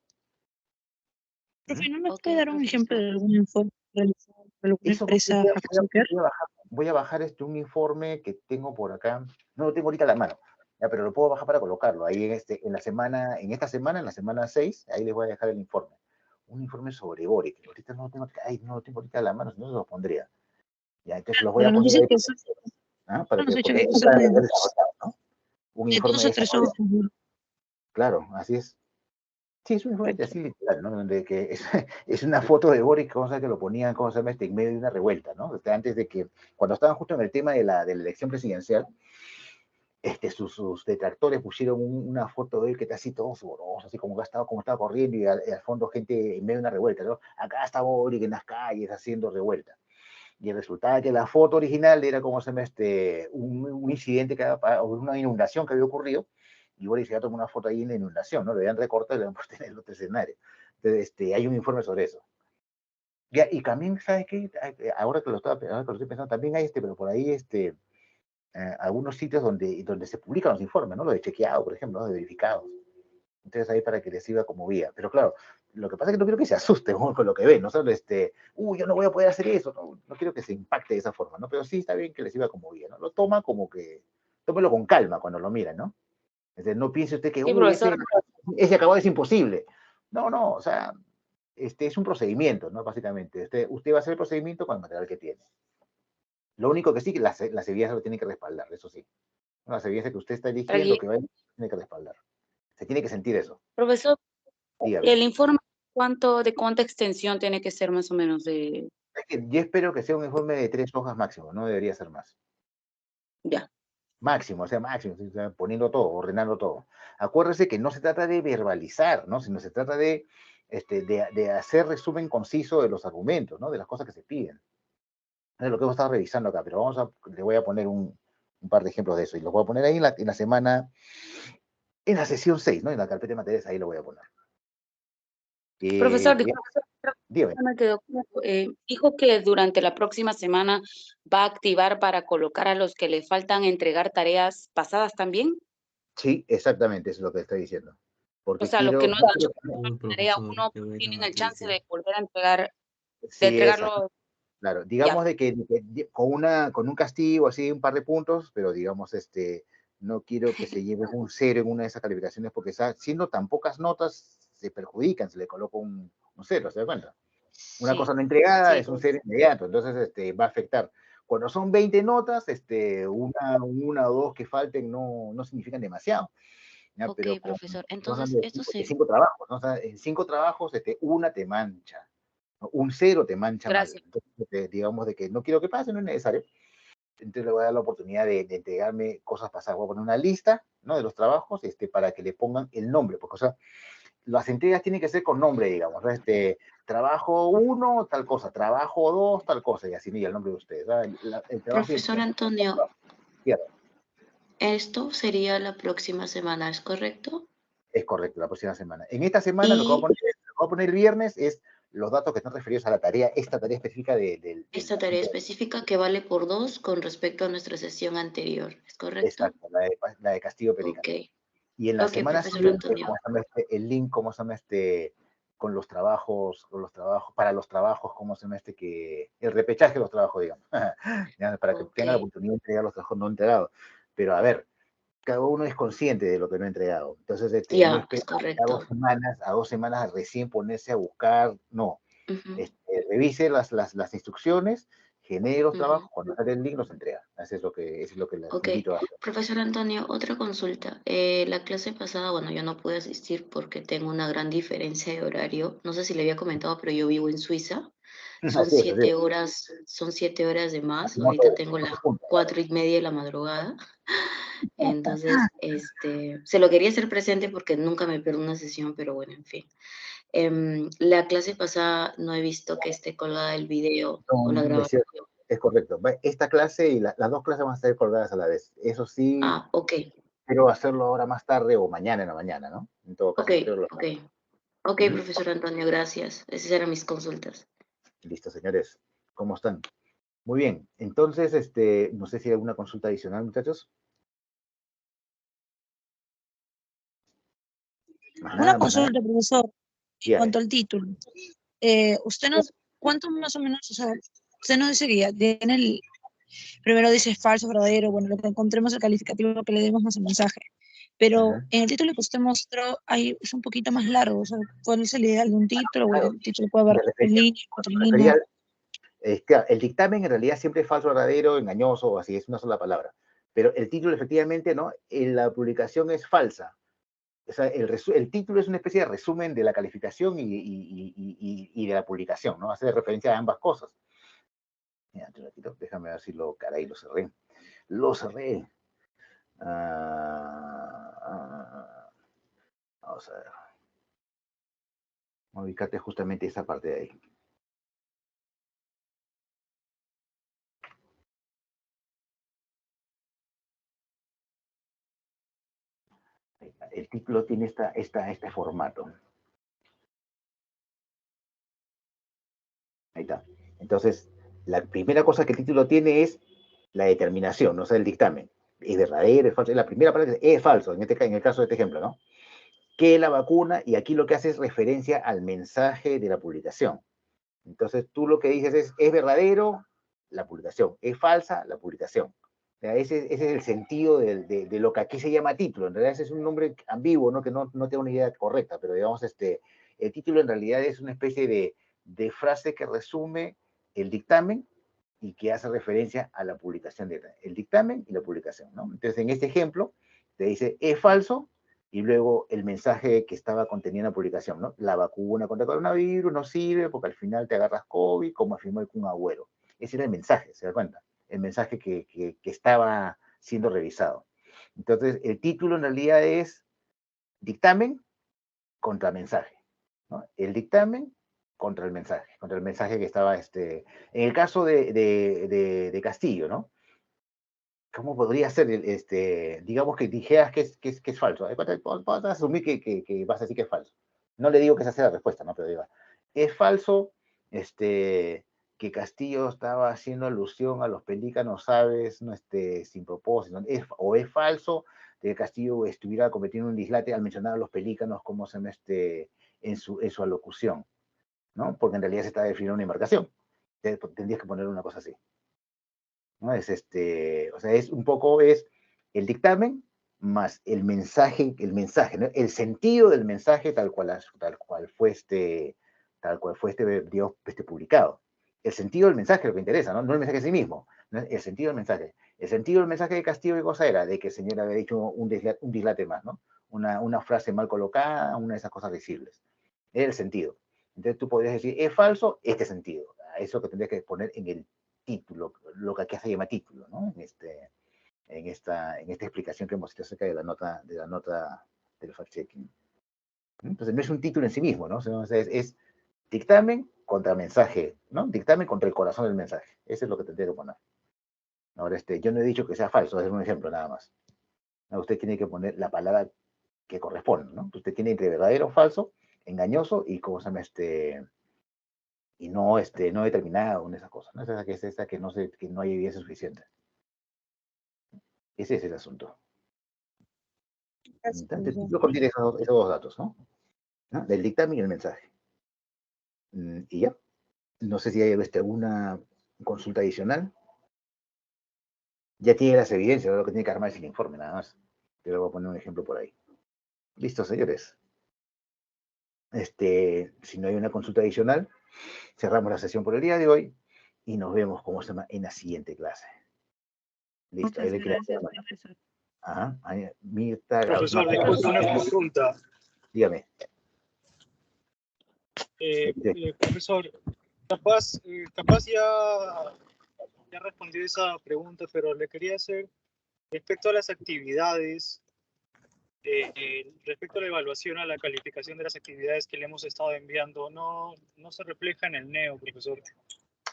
Profe, ¿no me puede dar un ejemplo de algún informe realizado por alguna empresa fact-checker? Voy a bajar un informe que tengo por acá. No lo tengo ahorita a la mano, ya, pero lo puedo bajar para colocarlo. Ahí en esta semana, en la semana 6, ahí les voy a dejar el informe. Un informe sobre Boric. Ahorita no lo tengo, no lo tengo ahorita a la mano, si no se los pondría. Ya, entonces los voy a poner ahí. Para que ¿no? Un informe de claro, así es. Sí, es un informe así literal, ¿no? Donde que es una foto de Boric, cosa que lo ponían, ¿cómo se llama? En medio de una revuelta, ¿no? Antes de que, cuando estaban justo en el tema de la elección presidencial, sus detractores pusieron una foto de él que está así todo sudoroso, así como estaba corriendo y al fondo gente en medio de una revuelta, ¿no? Acá está Boric en las calles haciendo revuelta. Y resultaba que la foto original era como se llama un incidente, una inundación que había ocurrido, y Boric se había tomado una foto ahí en la inundación, ¿no? Le habían recortado y le habían puesto en el otro escenario. Entonces, hay un informe sobre eso. Ya, y también, ¿sabes qué? Ahora que lo estoy pensando, también hay pero por ahí algunos sitios donde se publican los informes, ¿no? Los de chequeado, por ejemplo, ¿no? De verificados. Entonces ahí para que les sirva como guía. Pero claro, lo que pasa es que no quiero que se asusten con lo que ven, no solo yo no voy a poder hacer eso, no quiero que se impacte de esa forma, ¿no? Pero sí está bien que les sirva como guía, ¿no? Lo toma como que, tómelo con calma cuando lo miran, ¿no? No piense usted que, ese acabado es imposible. No, o sea, es un procedimiento, ¿no? Básicamente, usted va a hacer el procedimiento con el material que tiene. Lo único que sí, que las evidencias lo tienen que respaldar, eso sí. Las evidencias que usted está eligiendo, que va a tiene que respaldar. Se tiene que sentir eso. Profesor, dígame. el informe ¿De cuánta extensión tiene que ser más o menos? Yo espero que sea un informe de 3 hojas máximo, no debería ser más. Ya. Máximo, o sea, poniendo todo, ordenando todo. Acuérdese que no se trata de verbalizar, ¿no? Sino se trata de hacer resumen conciso de los argumentos, ¿no? De las cosas que se piden. Es lo que hemos estado revisando acá, pero le voy a poner un par de ejemplos de eso, y los voy a poner ahí en la semana, en la sesión 6, ¿no? En la carpeta de materiales, ahí lo voy a poner. Profesor, dígame. Dijo que durante la próxima semana va a activar para colocar a los que le faltan entregar tareas pasadas también. Sí, exactamente, eso es lo que estoy diciendo. Porque o sea, los que no han hecho tarea profesor, 1 tienen el chance de volver a entregar, sí, de entregarlo. Claro, digamos de que con un castigo así, un par de puntos, pero digamos, no quiero que se lleve un 0 en una de esas calificaciones, porque siendo tan pocas notas, se perjudican, se le coloca un 0, ¿se da cuenta? Una cosa no entregada es un 0 inmediato, entonces va a afectar. Cuando son 20 notas, una o dos que falten no significan demasiado. ¿Ya? Ok, pero profesor, entonces esto se... 5 trabajos, ¿no? O sea, en 5 trabajos, una te mancha, ¿no? Un 0 te mancha. Gracias. Mal. Entonces, digamos de que no quiero que pase, no es necesario. Entonces le voy a dar la oportunidad de entregarme cosas pasadas. Voy a poner una lista, ¿no? De los trabajos, para que le pongan el nombre, porque, o sea, las entregas tienen que ser con nombre, digamos, ¿no? Trabajo 1, tal cosa, trabajo 2, tal cosa, y así, mira el nombre de ustedes. Profesor Antonio, esto sería la próxima semana, ¿es correcto? Es correcto, la próxima semana. En esta semana lo que voy a poner el viernes es los datos que están referidos a la tarea, esta tarea específica esta tarea específica que vale por 2 con respecto a nuestra sesión anterior, ¿es correcto? Exacto, la de castigo perical. Ok. Y en la semana siguiente, Antonio. el link, ¿cómo se llama con los trabajos, para los trabajos, ¿cómo se llama el repechaje de los trabajos, digamos, ya, para que tengan la oportunidad de entregar los trabajos no entregados. Pero a ver, cada uno es consciente de lo que no ha entregado. Entonces, no es correcto. a 2 semanas recién ponerse a buscar, no. Revise las instrucciones, genere los trabajos, cuando sale el link los entrega. Eso es lo que les invito a hacer. Profesor Antonio, otra consulta. La clase pasada, bueno, yo no pude asistir porque tengo una gran diferencia de horario. No sé si le había comentado, pero yo vivo en Suiza. Son 7 horas, son 7 horas de más. Ahorita tengo las 4:30 de la madrugada. Entonces, se lo quería hacer presente porque nunca me pierdo una sesión, pero bueno, en fin. La clase pasada no he visto que esté colgada el video o la grabación. Es correcto. Esta clase y las 2 clases van a estar colgadas a la vez. Eso sí. Ok. Quiero hacerlo ahora más tarde o mañana en la mañana, ¿no? En todo caso. Ok, profesor Antonio, gracias. Esas eran mis consultas. Listo, señores. ¿Cómo están? Muy bien. Entonces, no sé si hay alguna consulta adicional, muchachos. Una consulta, profesor, en cuanto al título. ¿Cuánto más o menos, o sea, usted nos dice que primero dice falso, verdadero, bueno, lo que encontremos el calificativo que le demos más el mensaje, pero en el título que usted mostró es un poquito más largo, o sea, ¿cuál es el ideal de un título? O el título puede haber 3 líneas, 4 líneas. El dictamen en realidad siempre es falso, verdadero, engañoso, o así, es una sola palabra, pero el título efectivamente, ¿no? La publicación es falsa. O sea, el título es una especie de resumen de la calificación y de la publicación, ¿no? Hace referencia a ambas cosas. Mira, déjame ver si lo cerré. Lo cerré. Vamos a ver. Vamos a ubicarte justamente esa parte de ahí. El título tiene este formato. Ahí está. Entonces, la primera cosa que el título tiene es la determinación, o sea, el dictamen. Es verdadero, es falso. La primera palabra es falso, en el caso de este ejemplo, ¿no? Que la vacuna, y aquí lo que hace es referencia al mensaje de la publicación. Entonces, tú lo que dices es verdadero, la publicación. Es falsa, la publicación. O sea, ese es el sentido de lo que aquí se llama título. En realidad ese es un nombre ambiguo, ¿no? Que no tengo una idea correcta, pero digamos, el título en realidad es una especie de frase que resume el dictamen y que hace referencia a la publicación el dictamen y la publicación, ¿no? Entonces, en este ejemplo, te dice, es falso y luego el mensaje que estaba contenido en la publicación, ¿no? La vacuna contra el coronavirus no sirve porque al final te agarras COVID, como afirmó el Kun Agüero. Ese era el mensaje, ¿se da cuenta? El mensaje que estaba siendo revisado. Entonces, el título en realidad es dictamen contra mensaje, ¿no? El dictamen contra el mensaje que estaba, en el caso de Castillo, ¿no? ¿Cómo podría ser, digamos que dijeras que es falso? Puedo asumir que vas a decir que es falso. No le digo que esa sea la respuesta, ¿no? Pero diga, es falso, que Castillo estaba haciendo alusión a los pelícanos aves, ¿no? Sin propósito, o es falso que Castillo estuviera cometiendo un dislate al mencionar a los pelícanos como se llama, en su alocución, ¿no? Porque en realidad se está definiendo una embarcación. Tendrías que poner una cosa así, ¿no? Es o sea, es un poco, es el dictamen más el mensaje, ¿no? El sentido del mensaje tal cual fue digamos, publicado. El sentido del mensaje es lo que interesa, ¿no? No el mensaje en sí mismo, ¿no? El sentido del mensaje. El sentido del mensaje de Castillo, ¿qué cosa era? De que el señor había dicho un dislate más, ¿no? Una frase mal colocada, una de esas cosas visibles. Era el sentido. Entonces tú podrías decir, es falso este sentido. Eso que tendrías que poner en el título, lo que aquí se llama título, ¿no? En esta explicación que hemos hecho acerca de la nota del fact-checking. Entonces no es un título en sí mismo, ¿no? O sea, es dictamen contra mensaje, ¿no? Dictamen contra el corazón del mensaje. Eso es lo que tendría que poner. Ahora, yo no he dicho que sea falso, es un ejemplo nada más. Usted tiene que poner la palabra que corresponde, ¿no? Usted tiene entre verdadero o falso, engañoso y cómo se llama y no determinado en esas cosas, ¿no? Es esa que no hay evidencia suficiente. Ese es el asunto. Entonces, el título contiene esos dos datos, ¿no? Del dictamen y el mensaje. Y ya. No sé si hay alguna consulta adicional. Ya tiene las evidencias, ahora lo que tiene que armar es el informe, nada más. Yo le voy a poner un ejemplo por ahí. Listo, señores. Si no hay una consulta adicional, cerramos la sesión por el día de hoy y nos vemos, como se llama, en la siguiente clase. Listo. Muchas gracias, profesor. Ajá. Mirta. Profesor, disculpe una consulta. Dígame. Profesor, capaz ya respondí esa pregunta, pero le quería hacer respecto a las actividades, respecto a la evaluación, a la calificación de las actividades que le hemos estado enviando, no se refleja en el NEO, profesor.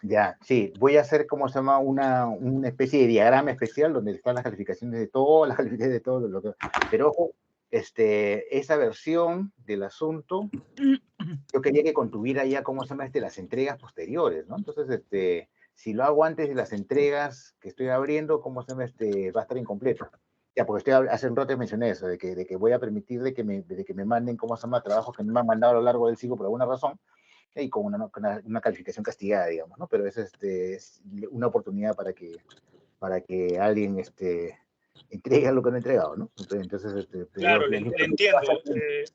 Ya, sí, voy a hacer, como se llama, una especie de diagrama especial donde están las calificaciones de todas las calificaciones de todo lo que... Pero ojo, esa versión del asunto, yo quería que contuviera ya, ¿cómo se llama? Las entregas posteriores, ¿no? Entonces, si lo hago antes de las entregas que estoy abriendo, ¿cómo se llama? Va a estar incompleto. Ya, porque hace un rato mencioné eso, de que voy a permitir de que me manden, ¿cómo se llama? Trabajos que no me han mandado a lo largo del ciclo por alguna razón, y con una calificación castigada, digamos, ¿no? Pero es una oportunidad para que alguien entregue lo que no ha entregado, ¿no? Entonces, claro, le entiendo.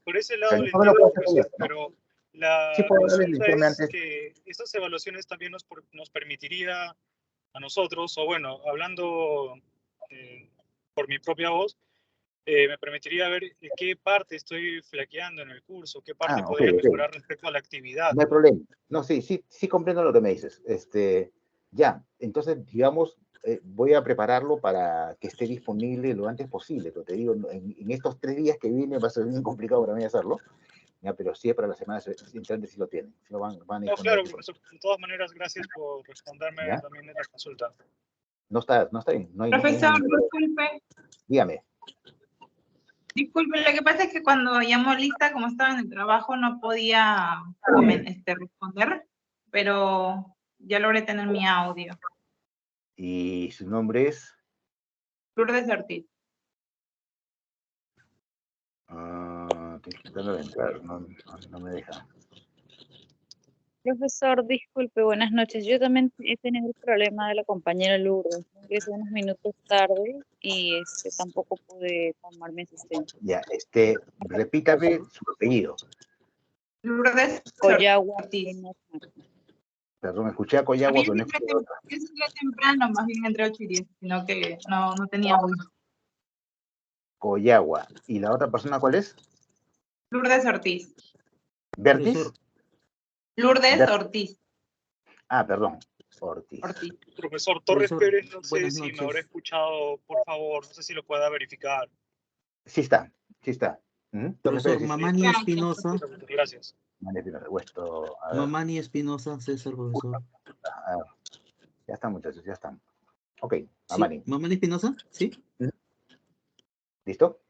Por ese lado le entiendo, profesor, pero la consulta es que estas evaluaciones también nos permitiría a nosotros, o bueno, hablando por mi propia voz, me permitiría ver qué parte estoy flaqueando en el curso, qué parte podría mejorar respecto a la actividad. No hay problema. No, sí comprendo lo que me dices. Ya, entonces, digamos, voy a prepararlo para que esté disponible lo antes posible. Pero te digo, en estos 3 días que vienen va a ser bien complicado para mí hacerlo. Ya, pero sí, para la semana entrante sí lo tienen. Sí lo van a no, claro, profesor. De todas maneras, gracias por responderme también en la consulta. No está bien. No hay, profesor, disculpe. Dígame. Disculpe, lo que pasa es que cuando llamó Lista, como estaba en el trabajo, no podía responder, pero ya logré tener mi audio. ¿Y su nombre es? Lourdes Ortiz. Estoy tratando de entrar, no me deja. Profesor, disculpe, buenas noches. Yo también he tenido el problema de la compañera Lourdes. Ingresé unos minutos tarde y tampoco pude tomar mi asistencia. Ya, repítame su apellido. Lourdes Collagua. Perdón, escuché a Collagua, pero no escuché otra. Yo entré temprano, más bien entre 8 y 10, sino que no tenía audio. Collagua. ¿Y la otra persona cuál es? Lourdes Ortiz. ¿Bertis? Lourdes Ortiz. Ah, perdón. Ortiz. Profesor Torres Pérez, no sé si me habrá escuchado, por favor, no sé si lo pueda verificar. Sí está, sí está. Profesor Mamani Espinosa. Gracias. Mamani Espinosa, César, profesor. Ya están, muchachos, ya están. Ok, Mamani. ¿Sí? ¿Mamani Espinosa? ¿Sí? ¿Listo?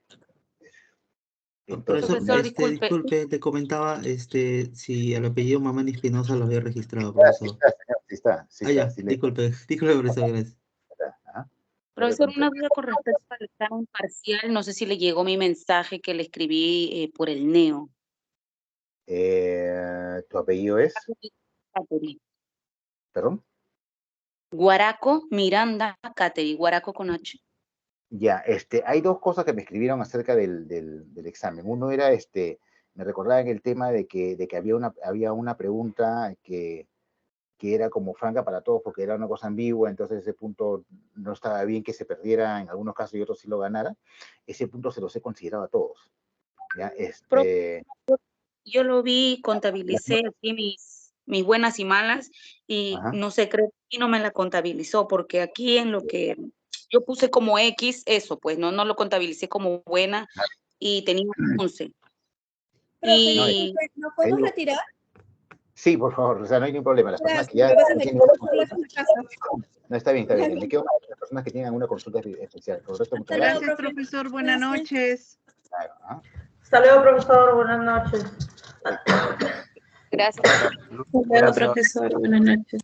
Entonces, profesor, disculpe, te comentaba si el apellido Mamani Espinosa lo había registrado, profesor. Sí está. Disculpe, profesor, gracias. Profesor, una duda con respecto al examen parcial. No sé si le llegó mi mensaje que le escribí por el NEO. ¿Tu apellido es? ¿Perdón? Guaraco Miranda Cateri, Guaraco con H. Ya, hay dos cosas que me escribieron acerca del examen. Uno era, me recordaban el tema de que había una pregunta que era como franca para todos porque era una cosa ambigua, entonces ese punto no estaba bien que se perdiera en algunos casos y otros sí lo ganara. Ese punto se los he considerado a todos. ¿Ya? Yo lo vi, contabilicé aquí mis buenas y malas y no sé, creo que no me la contabilizó porque aquí en lo que yo puse como X, eso, pues no lo contabilicé como buena y tenía 11. Y... ¿No podemos retirar? Sí, por favor, o sea, no hay ningún problema. Las personas que ya no, está bien. Me quedo con las personas que tienen alguna consulta especial. Gracias, profesor. Buenas noches. Hasta luego, profesor. Buenas noches. Gracias. Hasta luego, profesor. Buenas noches.